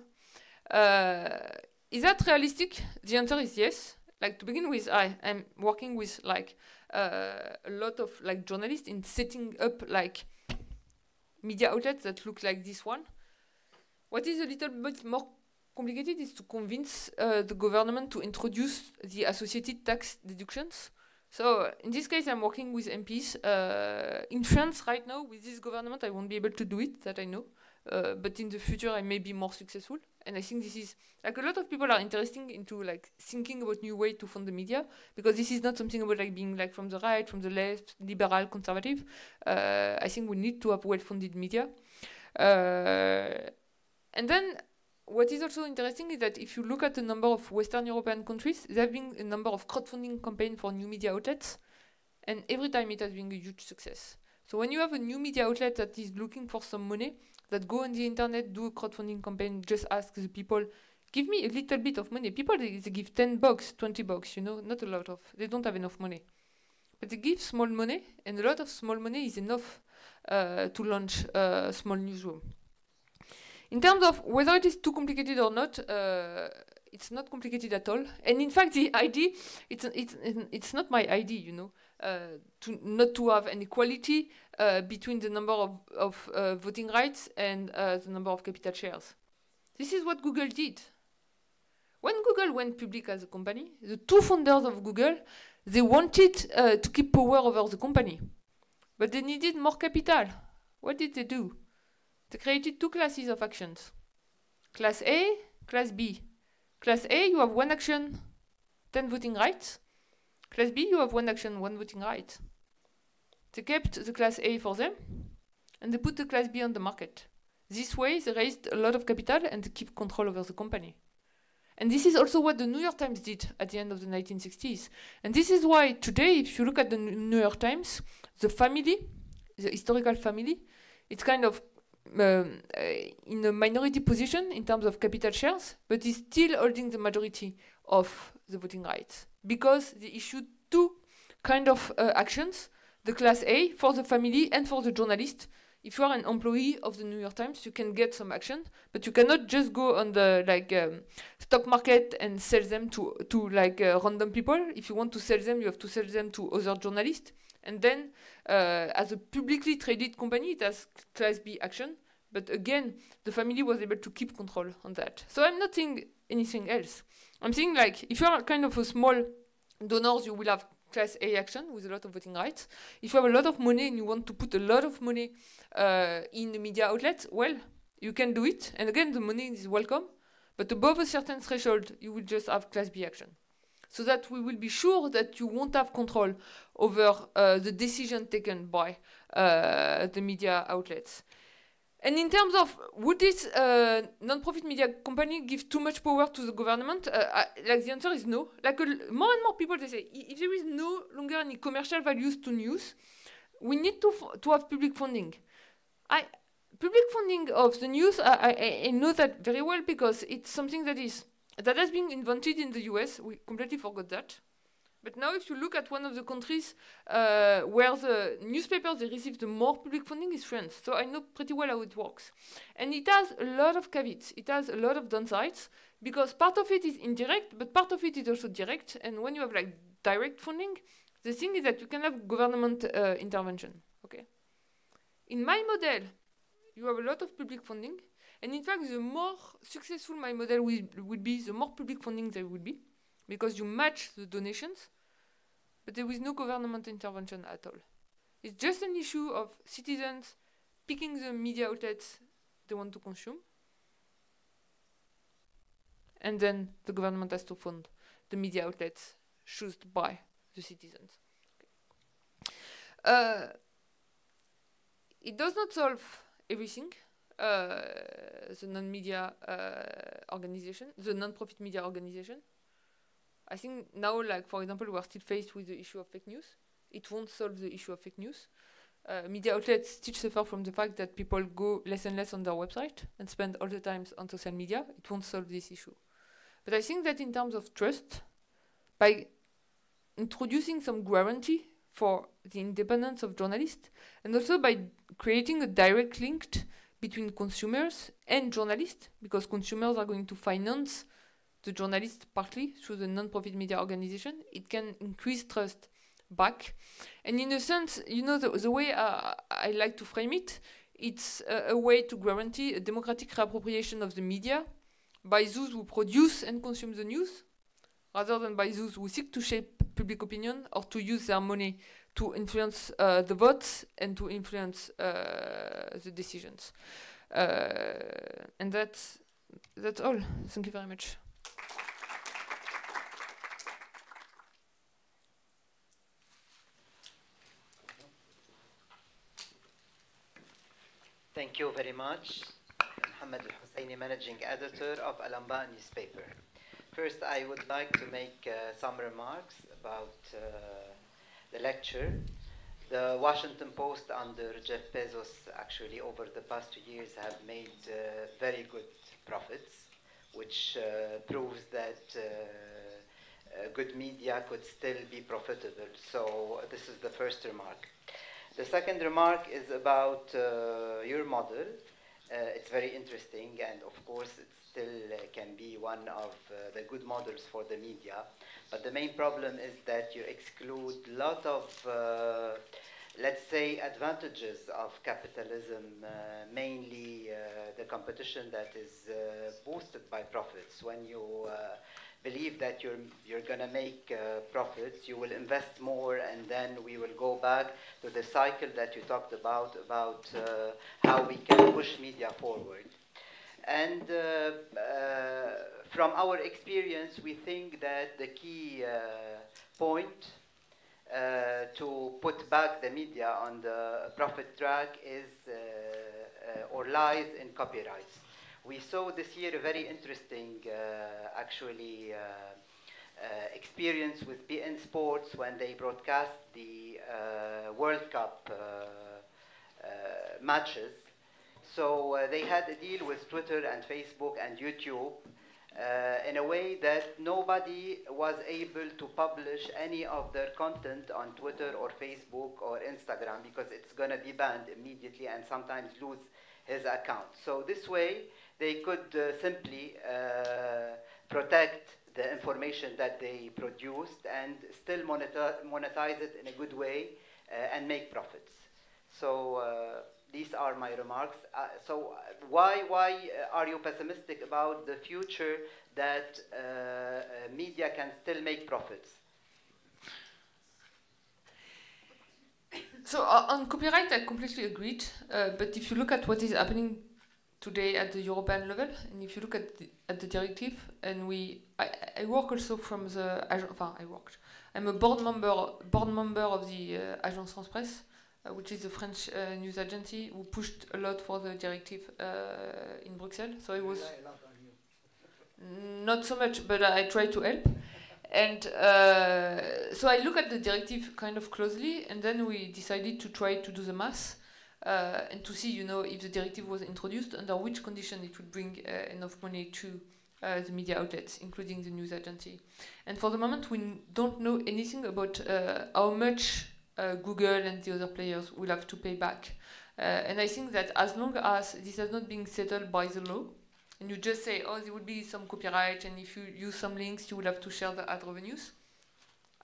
B: Is that realistic? The answer is yes. Like to begin with, I'm working with like a lot of like journalists in setting up like media outlets that look like this one. What is a little bit more complicated is to convince the government to introduce the associated tax deductions. So in this case, I'm working with MPs. In France right now, with this government, I won't be able to do it, that I know. But in the future, I may be more successful. And I think this is, like a lot of people are interested into like thinking about new way to fund the media, because this is not something about like being like from the right, from the left, liberal, conservative. I think we need to have well-funded media. And then what is also interesting is that if you look at the number of Western European countries, there have been a number of crowdfunding campaigns for new media outlets, and every time it has been a huge success. So when you have a new media outlet that is looking for some money, that go on the internet, do a crowdfunding campaign, just ask the people, give me a little bit of money. People, they give $10, $20, you know, not a lot of, they don't have enough money. But they give small money, and a lot of small money is enough to launch a small newsroom. In terms of whether it is too complicated or not, it's not complicated at all. And in fact, the ID, it's not my ID, you know, not to have an equality between the number of voting rights and the number of capital shares. This is what Google did. When Google went public as a company, the two founders of Google, they wanted to keep power over the company, but they needed more capital. What did they do? They created two classes of actions. Class A, Class B. Class A, you have one action, 10 voting rights. Class B, you have one action, 1 voting right. They kept the Class A for them, and they put the Class B on the market. This way, they raised a lot of capital and they keep control over the company. And this is also what the New York Times did at the end of the 1960s. And this is why today, if you look at the New York Times, the family, the historical family, it's kind of in a minority position in terms of capital shares, but is still holding the majority of the voting rights because they issued two kind of actions: the Class A for the family and for the journalist. If you are an employee of the New York Times, you can get some action, but you cannot just go on the stock market and sell them to random people. If you want to sell them, you have to sell them to other journalists. And then, as a publicly traded company, it has Class B action. But again, the family was able to keep control on that. So I'm not saying anything else. I'm saying, like, if you are kind of a small donor, you will have Class A action with a lot of voting rights. If you have a lot of money and you want to put a lot of money in the media outlets, well, you can do it. And again, the money is welcome. But above a certain threshold, you will just have Class B action, so that we will be sure that you won't have control over the decision taken by the media outlets. And in terms of, would this non-profit media company give too much power to the government? Like, the answer is no. Like, more and more people, they say, if there is no longer any commercial values to news, we need to have public funding. Public funding of the news, I know that very well because it's something that has been invented in the US. We completely forgot that. But now if you look at one of the countries where the newspapers they receive the more public funding is France. So I know pretty well how it works. And it has a lot of caveats. It has a lot of downsides because part of it is indirect, but part of it is also direct. And when you have like direct funding, the thing is that you can have government intervention. Okay. In my model, you have a lot of public funding. And in fact, the more successful my model will be, the more public funding there will be, because you match the donations, but there is no government intervention at all. It's just an issue of citizens picking the media outlets they want to consume, and then the government has to fund the media outlets chosen by the citizens. Okay. It does not solve everything. The non-media organization, the non-profit media organization. I think now, like, for example, we are still faced with the issue of fake news. It won't solve the issue of fake news. Media outlets still suffer from the fact that people go less and less on their website and spend all the time on social media. It won't solve this issue. But I think that in terms of trust, by introducing some guarantee for the independence of journalists, and also by creating a direct link between consumers and journalists, because consumers are going to finance the journalists partly through the non-profit media organization, it can increase trust back. And in a sense, you know, the way I like to frame it, it's a way to guarantee a democratic reappropriation of the media by those who produce and consume the news, rather than by those who seek to shape public opinion or to use their money to influence the votes and to influence the decisions. And that's all. Thank you very much.
C: Thank you very much. Mohammed Al-Husseini, managing editor of Al-Anba newspaper. First, I would like to make some remarks about the lecture. The Washington Post under Jeff Bezos actually over the past 2 years have made very good profits, which proves that good media could still be profitable. So this is the first remark. The second remark is about your model. It's very interesting, and of course it still can be one of the good models for the media. But the main problem is that you exclude a lot of, let's say, advantages of capitalism, mainly the competition that is boosted by profits. When you believe that you're going to make profits, you will invest more, and then we will go back to the cycle that you talked about how we can push media forward. And from our experience, we think that the key point to put back the media on the profit track is or lies in copyrights. We saw this year a very interesting, actually, experience with BN Sports when they broadcast the World Cup matches. So they had a deal with Twitter and Facebook and YouTube in a way that nobody was able to publish any of their content on Twitter or Facebook or Instagram because it's going to be banned immediately and sometimes lose his account. So this way, they could simply protect the information that they produced and still monetize it in a good way and make profits. So these are my remarks. So why are you pessimistic about the future that media can still make profits?
B: So on copyright, I completely agreed. But if you look at what is happening today at the European level, and if you look at the directive, and I work also from the I'm a board member of the Agence France Presse, which is a French news agency who pushed a lot for the directive in Brussels. So it was not so much, but I tried to help. And so I look at the directive kind of closely, and then we decided to try to do the math and to see, if the directive was introduced, under which condition it would bring enough money to the media outlets, including the news agency. And for the moment, we don't know anything about how much Google and the other players will have to pay back. And I think that as long as this has not been settled by the law, and you just say, oh, there will be some copyright, and if you use some links, you will have to share the ad revenues.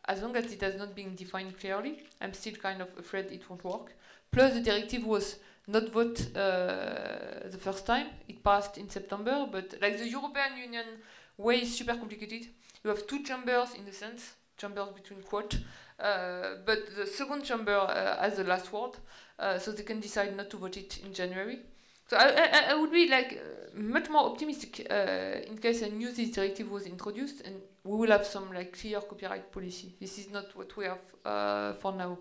B: As long as it has not been defined clearly, I'm still kind of afraid it won't work. Plus, the directive was not voted the first time. It passed in September, but like the European Union way is super complicated. You have two chambers in a sense, chambers between quote, but the second chamber has the last word, so they can decide not to vote it in January. So I would be like much more optimistic in case a new this directive was introduced, and we will have some like clear copyright policy. This is not what we have for now.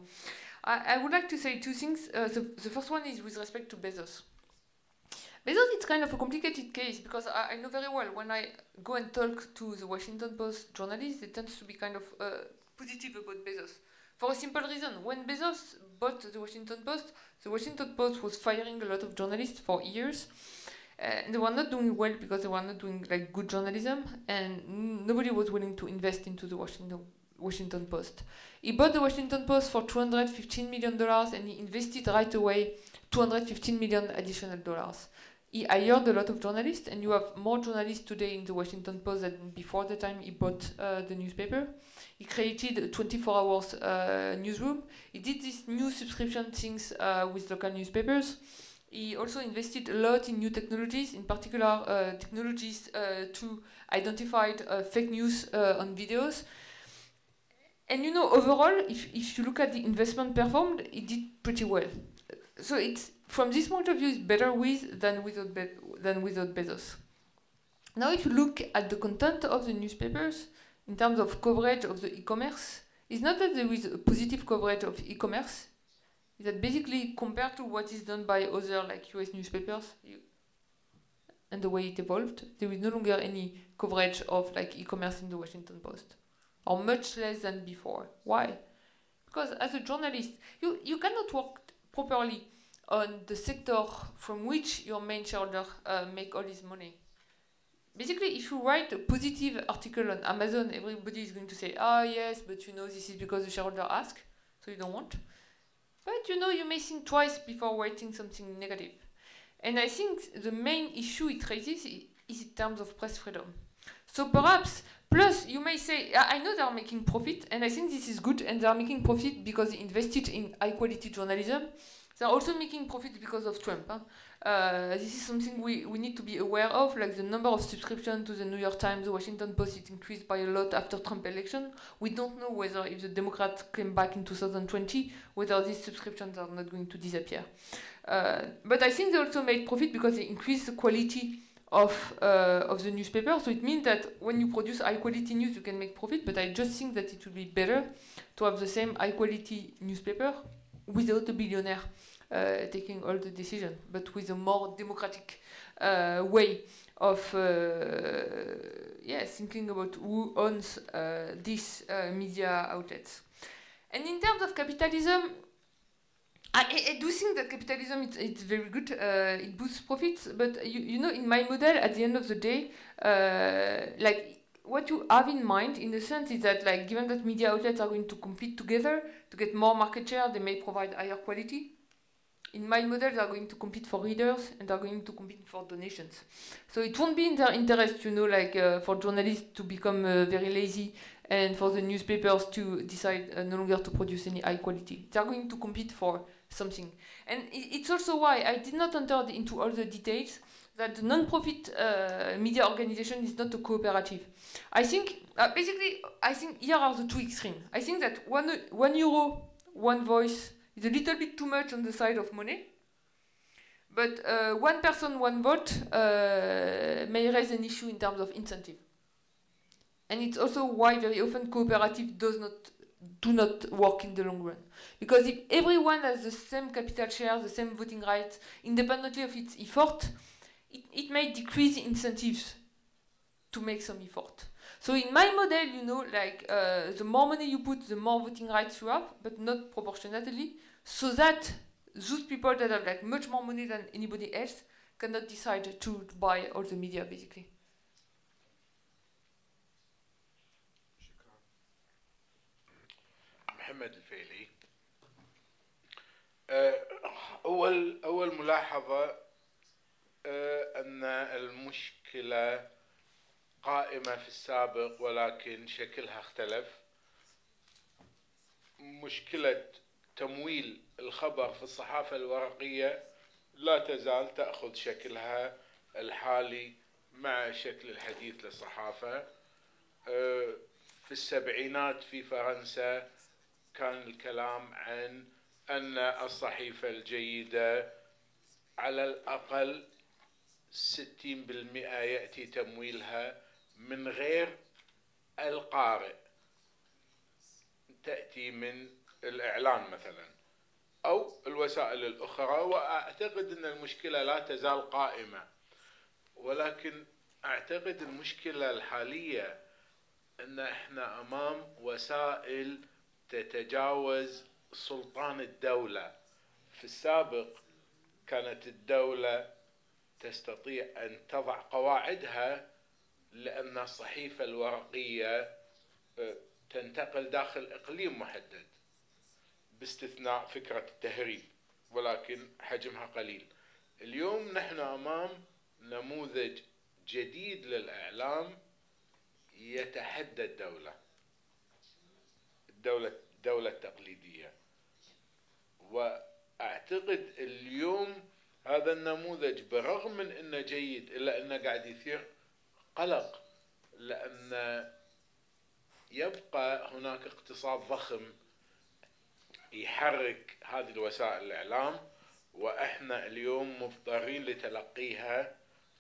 B: I would like to say two things. The first one is with respect to Bezos. Bezos, it's kind of a complicated case because I know very well when I go and talk to the Washington Post journalists, they tend to be kind of positive about Bezos. For a simple reason, when Bezos bought the Washington Post was firing a lot of journalists for years. And they were not doing well because they were not doing like good journalism, and nobody was willing to invest into the Washington Post. He bought the Washington Post for $215 million, and he invested right away $215 million additional dollars. He hired a lot of journalists, and you have more journalists today in the Washington Post than before the time he bought the newspaper. He created a 24 hours newsroom. He did these new subscription things with local newspapers. He also invested a lot in new technologies, in particular technologies to identify fake news on videos. And overall, if you look at the investment performed, it did pretty well. So it's from this point of view, it's better with than without Bezos. Now, if you look at the content of the newspapers in terms of coverage of the e-commerce, it's not that there is a positive coverage of e-commerce. It's that basically compared to what is done by other like US newspapers, and the way it evolved, there is no longer any coverage of like e-commerce in the Washington Post, or much less than before. Why? Because as a journalist, you cannot work properly on the sector from which your main shareholder make all his money. Basically, if you write a positive article on Amazon, everybody is going to say, "Ah, yes, but you know, this is because the shareholder asked, so you don't want." But you know, you may think twice before writing something negative. And I think the main issue it raises is in terms of press freedom. So perhaps, plus you may say, I know they are making profit, and I think this is good, and they are making profit because they invested in high quality journalism. They are also making profit because of Trump. This is something we need to be aware of, like the number of subscriptions to the New York Times, the Washington Post, it increased by a lot after Trump election. We don't know whether if the Democrats came back in 2020, whether these subscriptions are not going to disappear. But I think they also made profit because they increased the quality of the newspaper. So it means that when you produce high quality news, you can make profit, but I just think that it would be better to have the same high quality newspaper without a billionaire taking all the decision, but with a more democratic way of thinking about who owns these media outlets. And in terms of capitalism, I do think that capitalism it's very good. It boosts profits, but you know, in my model, at the end of the day, like what you have in mind, in a sense, is that like given that media outlets are going to compete together to get more market share, they may provide higher quality. In my model, they are going to compete for readers and they are going to compete for donations. So it won't be in their interest, you know, like for journalists to become very lazy and for the newspapers to decide no longer to produce any high quality. They are going to compete for something. And it's also why I did not enter into all the details that the non-profit media organization is not a cooperative. I think, basically, I think here are the two extremes. I think that €1, one voice is a little bit too much on the side of money. But one person, one vote may raise an issue in terms of incentive. And it's also why very often cooperative do not work in the long run. Because if everyone has the same capital share, the same voting rights, independently of its effort, it may decrease incentives to make some effort. So in my model, you know, like the more money you put, the more voting rights you have, but not proportionately, so that those people that have like much more money than anybody else cannot decide to buy all the media, basically.
D: محمد الفيلي. أول ملاحظة أن المشكلة قائمة في السابق ولكن شكلها اختلف. مشكلة تمويل الخبر في الصحافة الورقية لا تزال تأخذ شكلها الحالي مع الشكل الحديث للصحافة. في السبعينات في فرنسا كان الكلام عن أن الصحيفة الجيدة على الأقل 60% يأتي تمويلها من غير القارئ، تأتي من الإعلان مثلا أو الوسائل الأخرى. وأعتقد أن المشكلة لا تزال قائمة، ولكن أعتقد المشكلة الحالية أن إحنا أمام وسائل تتجاوز سلطان الدولة. في السابق كانت الدولة تستطيع أن تضع قواعدها لأن الصحيفة الورقية تنتقل داخل إقليم محدد باستثناء فكرة التهريب، ولكن حجمها قليل. اليوم نحن أمام نموذج جديد للإعلام يتحدى الدولة التقليدية. وأعتقد اليوم هذا النموذج برغم من أنه جيد إلا أنه قاعد يثير قلق، لأن يبقى هناك اقتصاد ضخم يحرك هذه الوسائل الإعلام، وإحنا اليوم مضطرين لتلقيها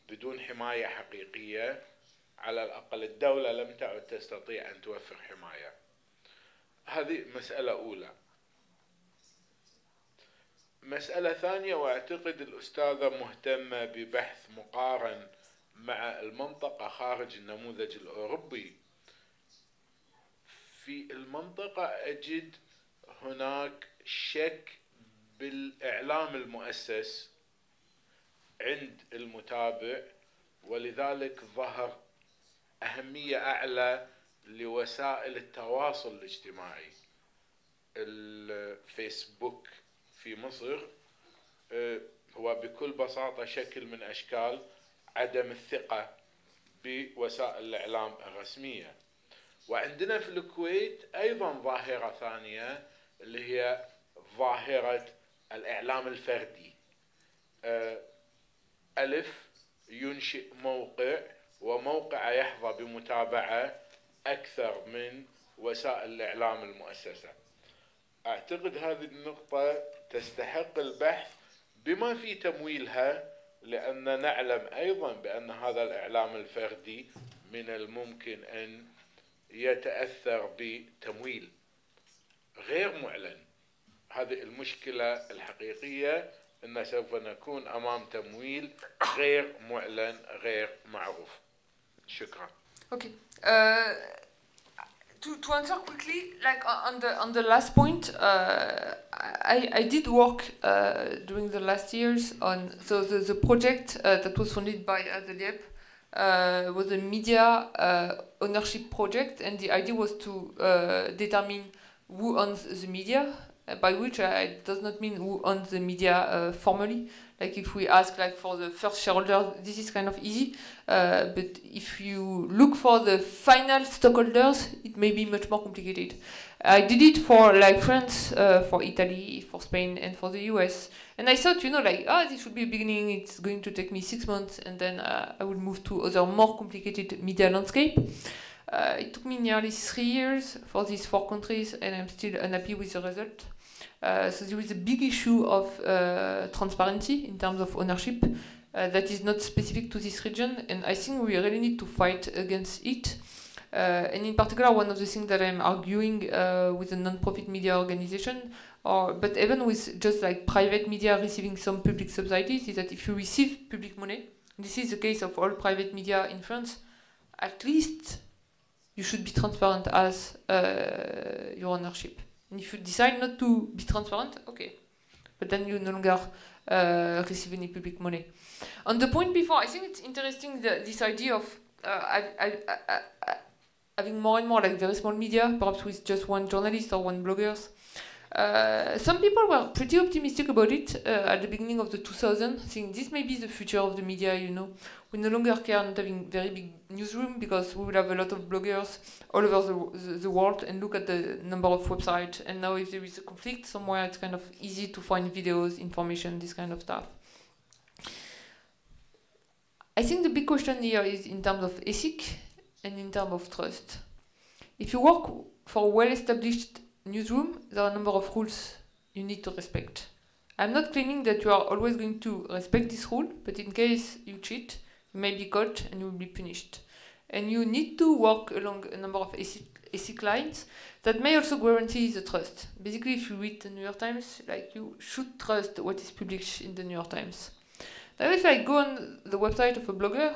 D: بدون حماية حقيقية. على الأقل الدولة لم تعد تستطيع أن توفر حماية. هذه مسألة أولى. مسألة ثانية، وأعتقد الأستاذة مهتمة ببحث مقارن مع المنطقة خارج النموذج الأوروبي. في المنطقة أجد هناك شك بالإعلام المؤسس عند المتابع، ولذلك ظهر أهمية أعلى لوسائل التواصل الاجتماعي. الفيسبوك في مصر هو بكل بساطة شكل من أشكال عدم الثقة بوسائل الإعلام الرسمية. وعندنا في الكويت أيضا ظاهرة ثانية اللي هي ظاهرة الإعلام الفردي. ألف ينشئ موقع، وموقع يحظى بمتابعة أكثر من وسائل الإعلام المؤسسة. أعتقد هذه النقطة تستحق البحث بما في تمويلها، لأن نعلم أيضا بأن هذا الإعلام الفردي من الممكن أن يتأثر بتمويل غير معلن. هذه المشكلة الحقيقية، أن سوف نكون أمام تمويل غير معلن غير معروف. شكرا.
B: Okay. To answer quickly, like on the last point, I did work during the last years on the project that was funded by the LIEP was a media ownership project, and the idea was to determine who owns the media. By which it does not mean who owns the media formally. Like if we ask like for the first shareholder, this is kind of easy. But if you look for the final stockholders, it may be much more complicated. I did it for like France, for Italy, for Spain, and for the US. And I thought, you know, like, this would be a beginning. It's going to take me 6 months, and then I would move to other more complicated media landscape. It took me nearly 3 years for these 4 countries, and I'm still unhappy with the result. So there is a big issue of transparency in terms of ownership that is not specific to this region, and I think we really need to fight against it. And in particular, one of the things that I'm arguing with a non-profit media organization, but even with just like private media receiving some public subsidies, is that if you receive public money, this is the case of all private media in France, at least you should be transparent as your ownership. And if you decide not to be transparent, okay, but then you no longer receive any public money. On the point before, I think it's interesting this idea of having more and more like very small media, perhaps with just one journalist or one bloggers. Some people were pretty optimistic about it at the beginning of the 2000s, saying this may be the future of the media, you know. We no longer care not having very big newsroom because we will have a lot of bloggers all over the world, and look at the number of websites. And now if there is a conflict somewhere, it's kind of easy to find videos, information, this kind of stuff. I think the big question here is in terms of ethic and in terms of trust. If you work for a well-established newsroom, there are a number of rules you need to respect. I'm not claiming that you are always going to respect this rule, but in case you cheat, you may be caught and you will be punished. And you need to work along a number of ethic lines that may also guarantee the trust. Basically, if you read the New York Times, like, you should trust what is published in the New York Times. Now if I go on the website of a blogger,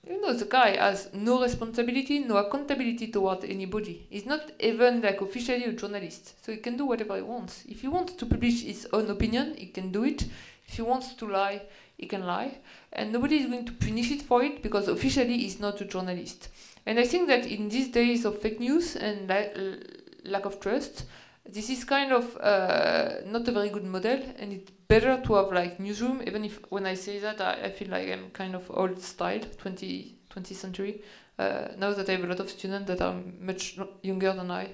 B: you know, the guy has no responsibility, no accountability toward anybody. He's not even like officially a journalist, so he can do whatever he wants. If he wants to publish his own opinion, he can do it. If he wants to lie, he can lie, and nobody is going to punish it for it because officially he's not a journalist. And I think that in these days of fake news and lack of trust, this is kind of not a very good model, and it's better to have like newsroom, even if when I say that I feel like I'm kind of old style, 20th century. Now that I have a lot of students that are much younger than I,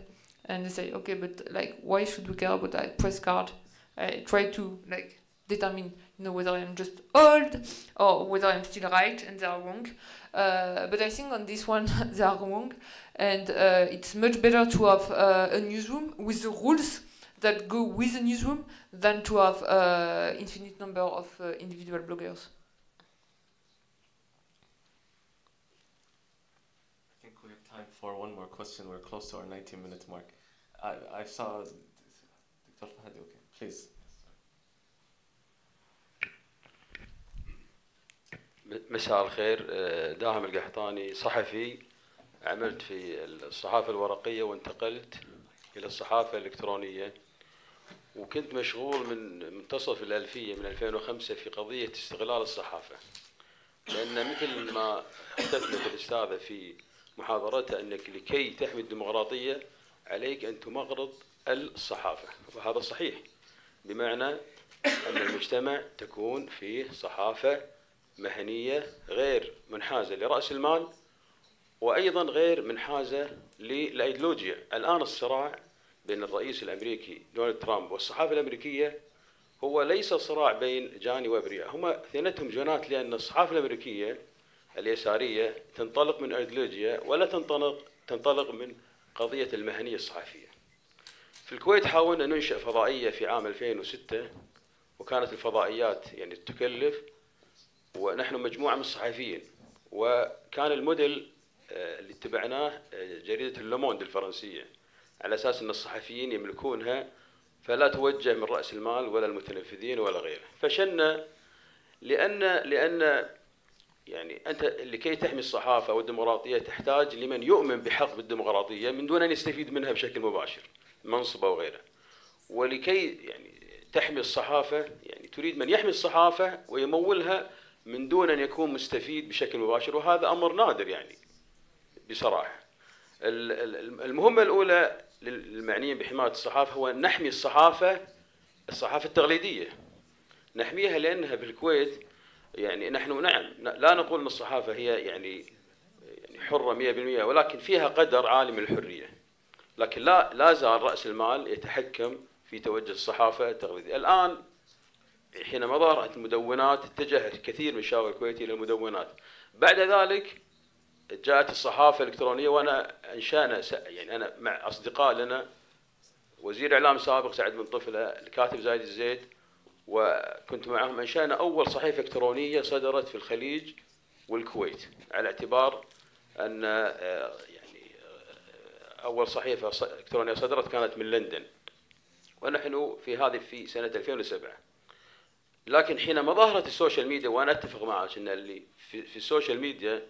B: and they say, okay, but like, why should we care about like press card? I try to like determine, you know, whether I'm just old or whether I'm still right and they are wrong. But I think on this one they are wrong, and it's much better to have a newsroom with the rules that go with the newsroom than to have infinite number of individual bloggers.
A: I think we have time for one more question. We're close to our 19-minute mark. I saw Dr. Fahadi. Okay, please.
E: مساء الخير. داهم القحطاني، صحفي، عملت في الصحافة الورقية وانتقلت إلى الصحافة الإلكترونية، وكنت مشغول من منتصف الألفية من 2005 في قضية استغلال الصحافة، لأن مثل ما اختتمت الأستاذة في محاضرتها أنك لكي تحمي الديمقراطية عليك أن تمغرض الصحافة، وهذا صحيح، بمعنى أن المجتمع تكون فيه صحافة مهنية غير منحازة لرأس المال، وأيضا غير منحازة للأيديولوجيا. الآن الصراع بين الرئيس الأمريكي دونالد ترامب والصحافة الأمريكية هو ليس صراع بين جاني وابرياء، هما اثنيناتهم جنات، لأن الصحافة الأمريكية اليسارية تنطلق من أيديولوجيا ولا تنطلق من قضية المهنية الصحفية. في الكويت حاولنا أن ننشئ فضائية في عام 2006، وكانت الفضائيات يعني تكلف، ونحن مجموعة من الصحفيين، وكان الموديل اللي اتبعناه جريدة اللوموند الفرنسية، على أساس أن الصحفيين يملكونها فلا توجه من رأس المال ولا المتنفذين ولا غيره. فشلنا لأن يعني أنت لكي تحمي الصحافة والديمقراطية تحتاج لمن يؤمن بحق بالديمقراطية من دون أن يستفيد منها بشكل مباشر، منصب أو غيره. ولكي يعني تحمي الصحافة يعني تريد من يحمي الصحافة ويمولها من دون أن يكون مستفيد بشكل مباشر، وهذا أمر نادر يعني بصراحة. المهمة الأولى للمعنيين بحماية الصحافة هو نحمي الصحافة التقليدية، نحميها، لأنها في الكويت يعني نحن نعم لا نقول أن الصحافة هي يعني حرة 100%، ولكن فيها قدر عالي من الحرية، لكن لا زال رأس المال يتحكم في توجه الصحافة التقليدية. الآن حينما ظهرت المدونات اتجه كثير من الشباب الكويتي إلى المدونات، بعد ذلك جاءت الصحافة الإلكترونية، وأنا أنشأنا يعني أنا مع أصدقاء لنا، وزير إعلام سابق سعد بن طفلة، الكاتب زايد الزيد، وكنت معهم، أنشأنا أول صحيفة إلكترونية صدرت في الخليج والكويت، على اعتبار أن يعني أول صحيفة إلكترونية صدرت كانت من لندن، ونحن في سنة 2007. لكن حينما ظهرت السوشيال ميديا، وأنا أتفق معك أن اللي في السوشيال ميديا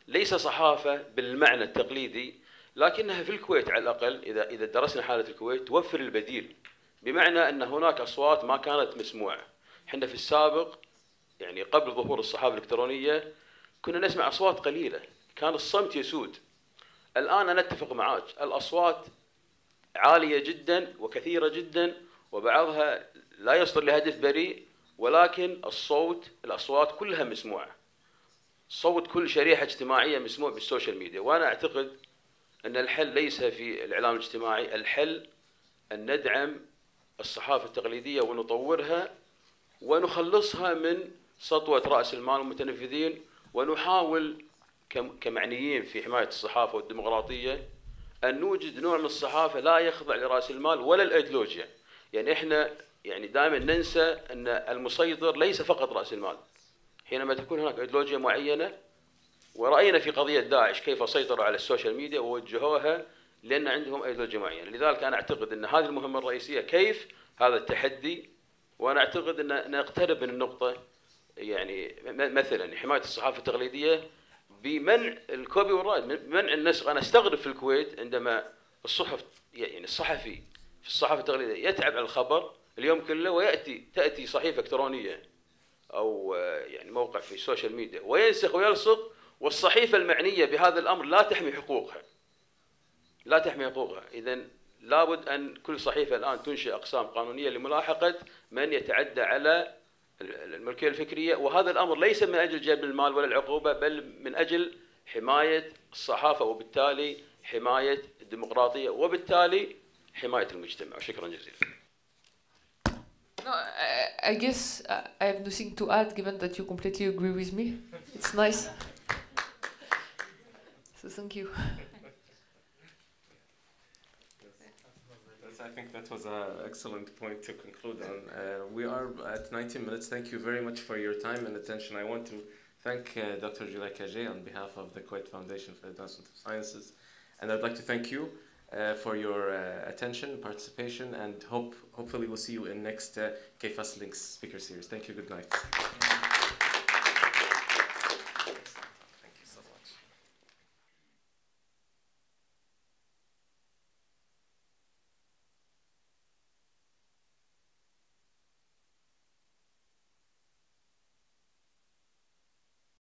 E: ليس صحافة بالمعنى التقليدي، لكنها في الكويت على الأقل إذا درسنا حالة الكويت توفر البديل، بمعنى أن هناك أصوات ما كانت مسموعة. حنا في السابق يعني قبل ظهور الصحافة الإلكترونية كنا نسمع أصوات قليلة، كان الصمت يسود. الآن أنا أتفق معك، الأصوات عالية جدا وكثيرة جدا، وبعضها لا يصدر لهدف بريء، ولكن الأصوات كلها مسموعة، صوت كل شريحة اجتماعية مسموع بالسوشيال ميديا. وأنا أعتقد أن الحل ليس في الإعلام الاجتماعي، الحل أن ندعم الصحافة التقليدية ونطورها ونخلصها من سطوة رأس المال والمتنفذين، ونحاول كمعنيين في حماية الصحافة والديمقراطية أن نوجد نوع من الصحافة لا يخضع لرأس المال ولا الأيديولوجيا. يعني إحنا يعني دائما ننسى أن المسيطر ليس فقط رأس المال، حينما تكون هناك أيديولوجيا معينة، ورأينا في قضية داعش كيف سيطروا على السوشيال ميديا ووجهوها لأن عندهم أيديولوجيا معينة. لذلك أنا أعتقد أن هذه المهمة الرئيسية، كيف هذا التحدي، وأنا أعتقد أن نقترب من النقطة يعني مثلا حماية الصحافة التقليدية بمنع الكوبي والرايت، بمنع النسخ. أنا أستغرب في الكويت عندما الصحفي في الصحافة التقليدية يتعب على الخبر اليوم كله، تأتي صحيفة إلكترونية أو يعني موقع في السوشيال ميديا وينسخ ويلصق، والصحيفة المعنية بهذا الأمر لا تحمي حقوقها. إذن لابد أن كل صحيفة الآن تنشئ أقسام قانونية لملاحقة من يتعدى على الملكية الفكرية، وهذا الأمر ليس من أجل جلب المال ولا العقوبة، بل من أجل حماية الصحافة، وبالتالي حماية الديمقراطية، وبالتالي حماية المجتمع. شكرا جزيلا.
B: No, I guess I have nothing to add, given that you completely agree with me. It's nice. So thank you.
A: I think that was an excellent point to conclude on. We are at 19 minutes. Thank you very much for your time and attention. I want to thank Dr. Julay Kajeh on behalf of the Kuwait Foundation for the Advancement of Sciences. And I'd like to thank you for your attention, participation, and hopefully we'll see you in next KFAS Links speaker series. Thank you. Good night. Excellent.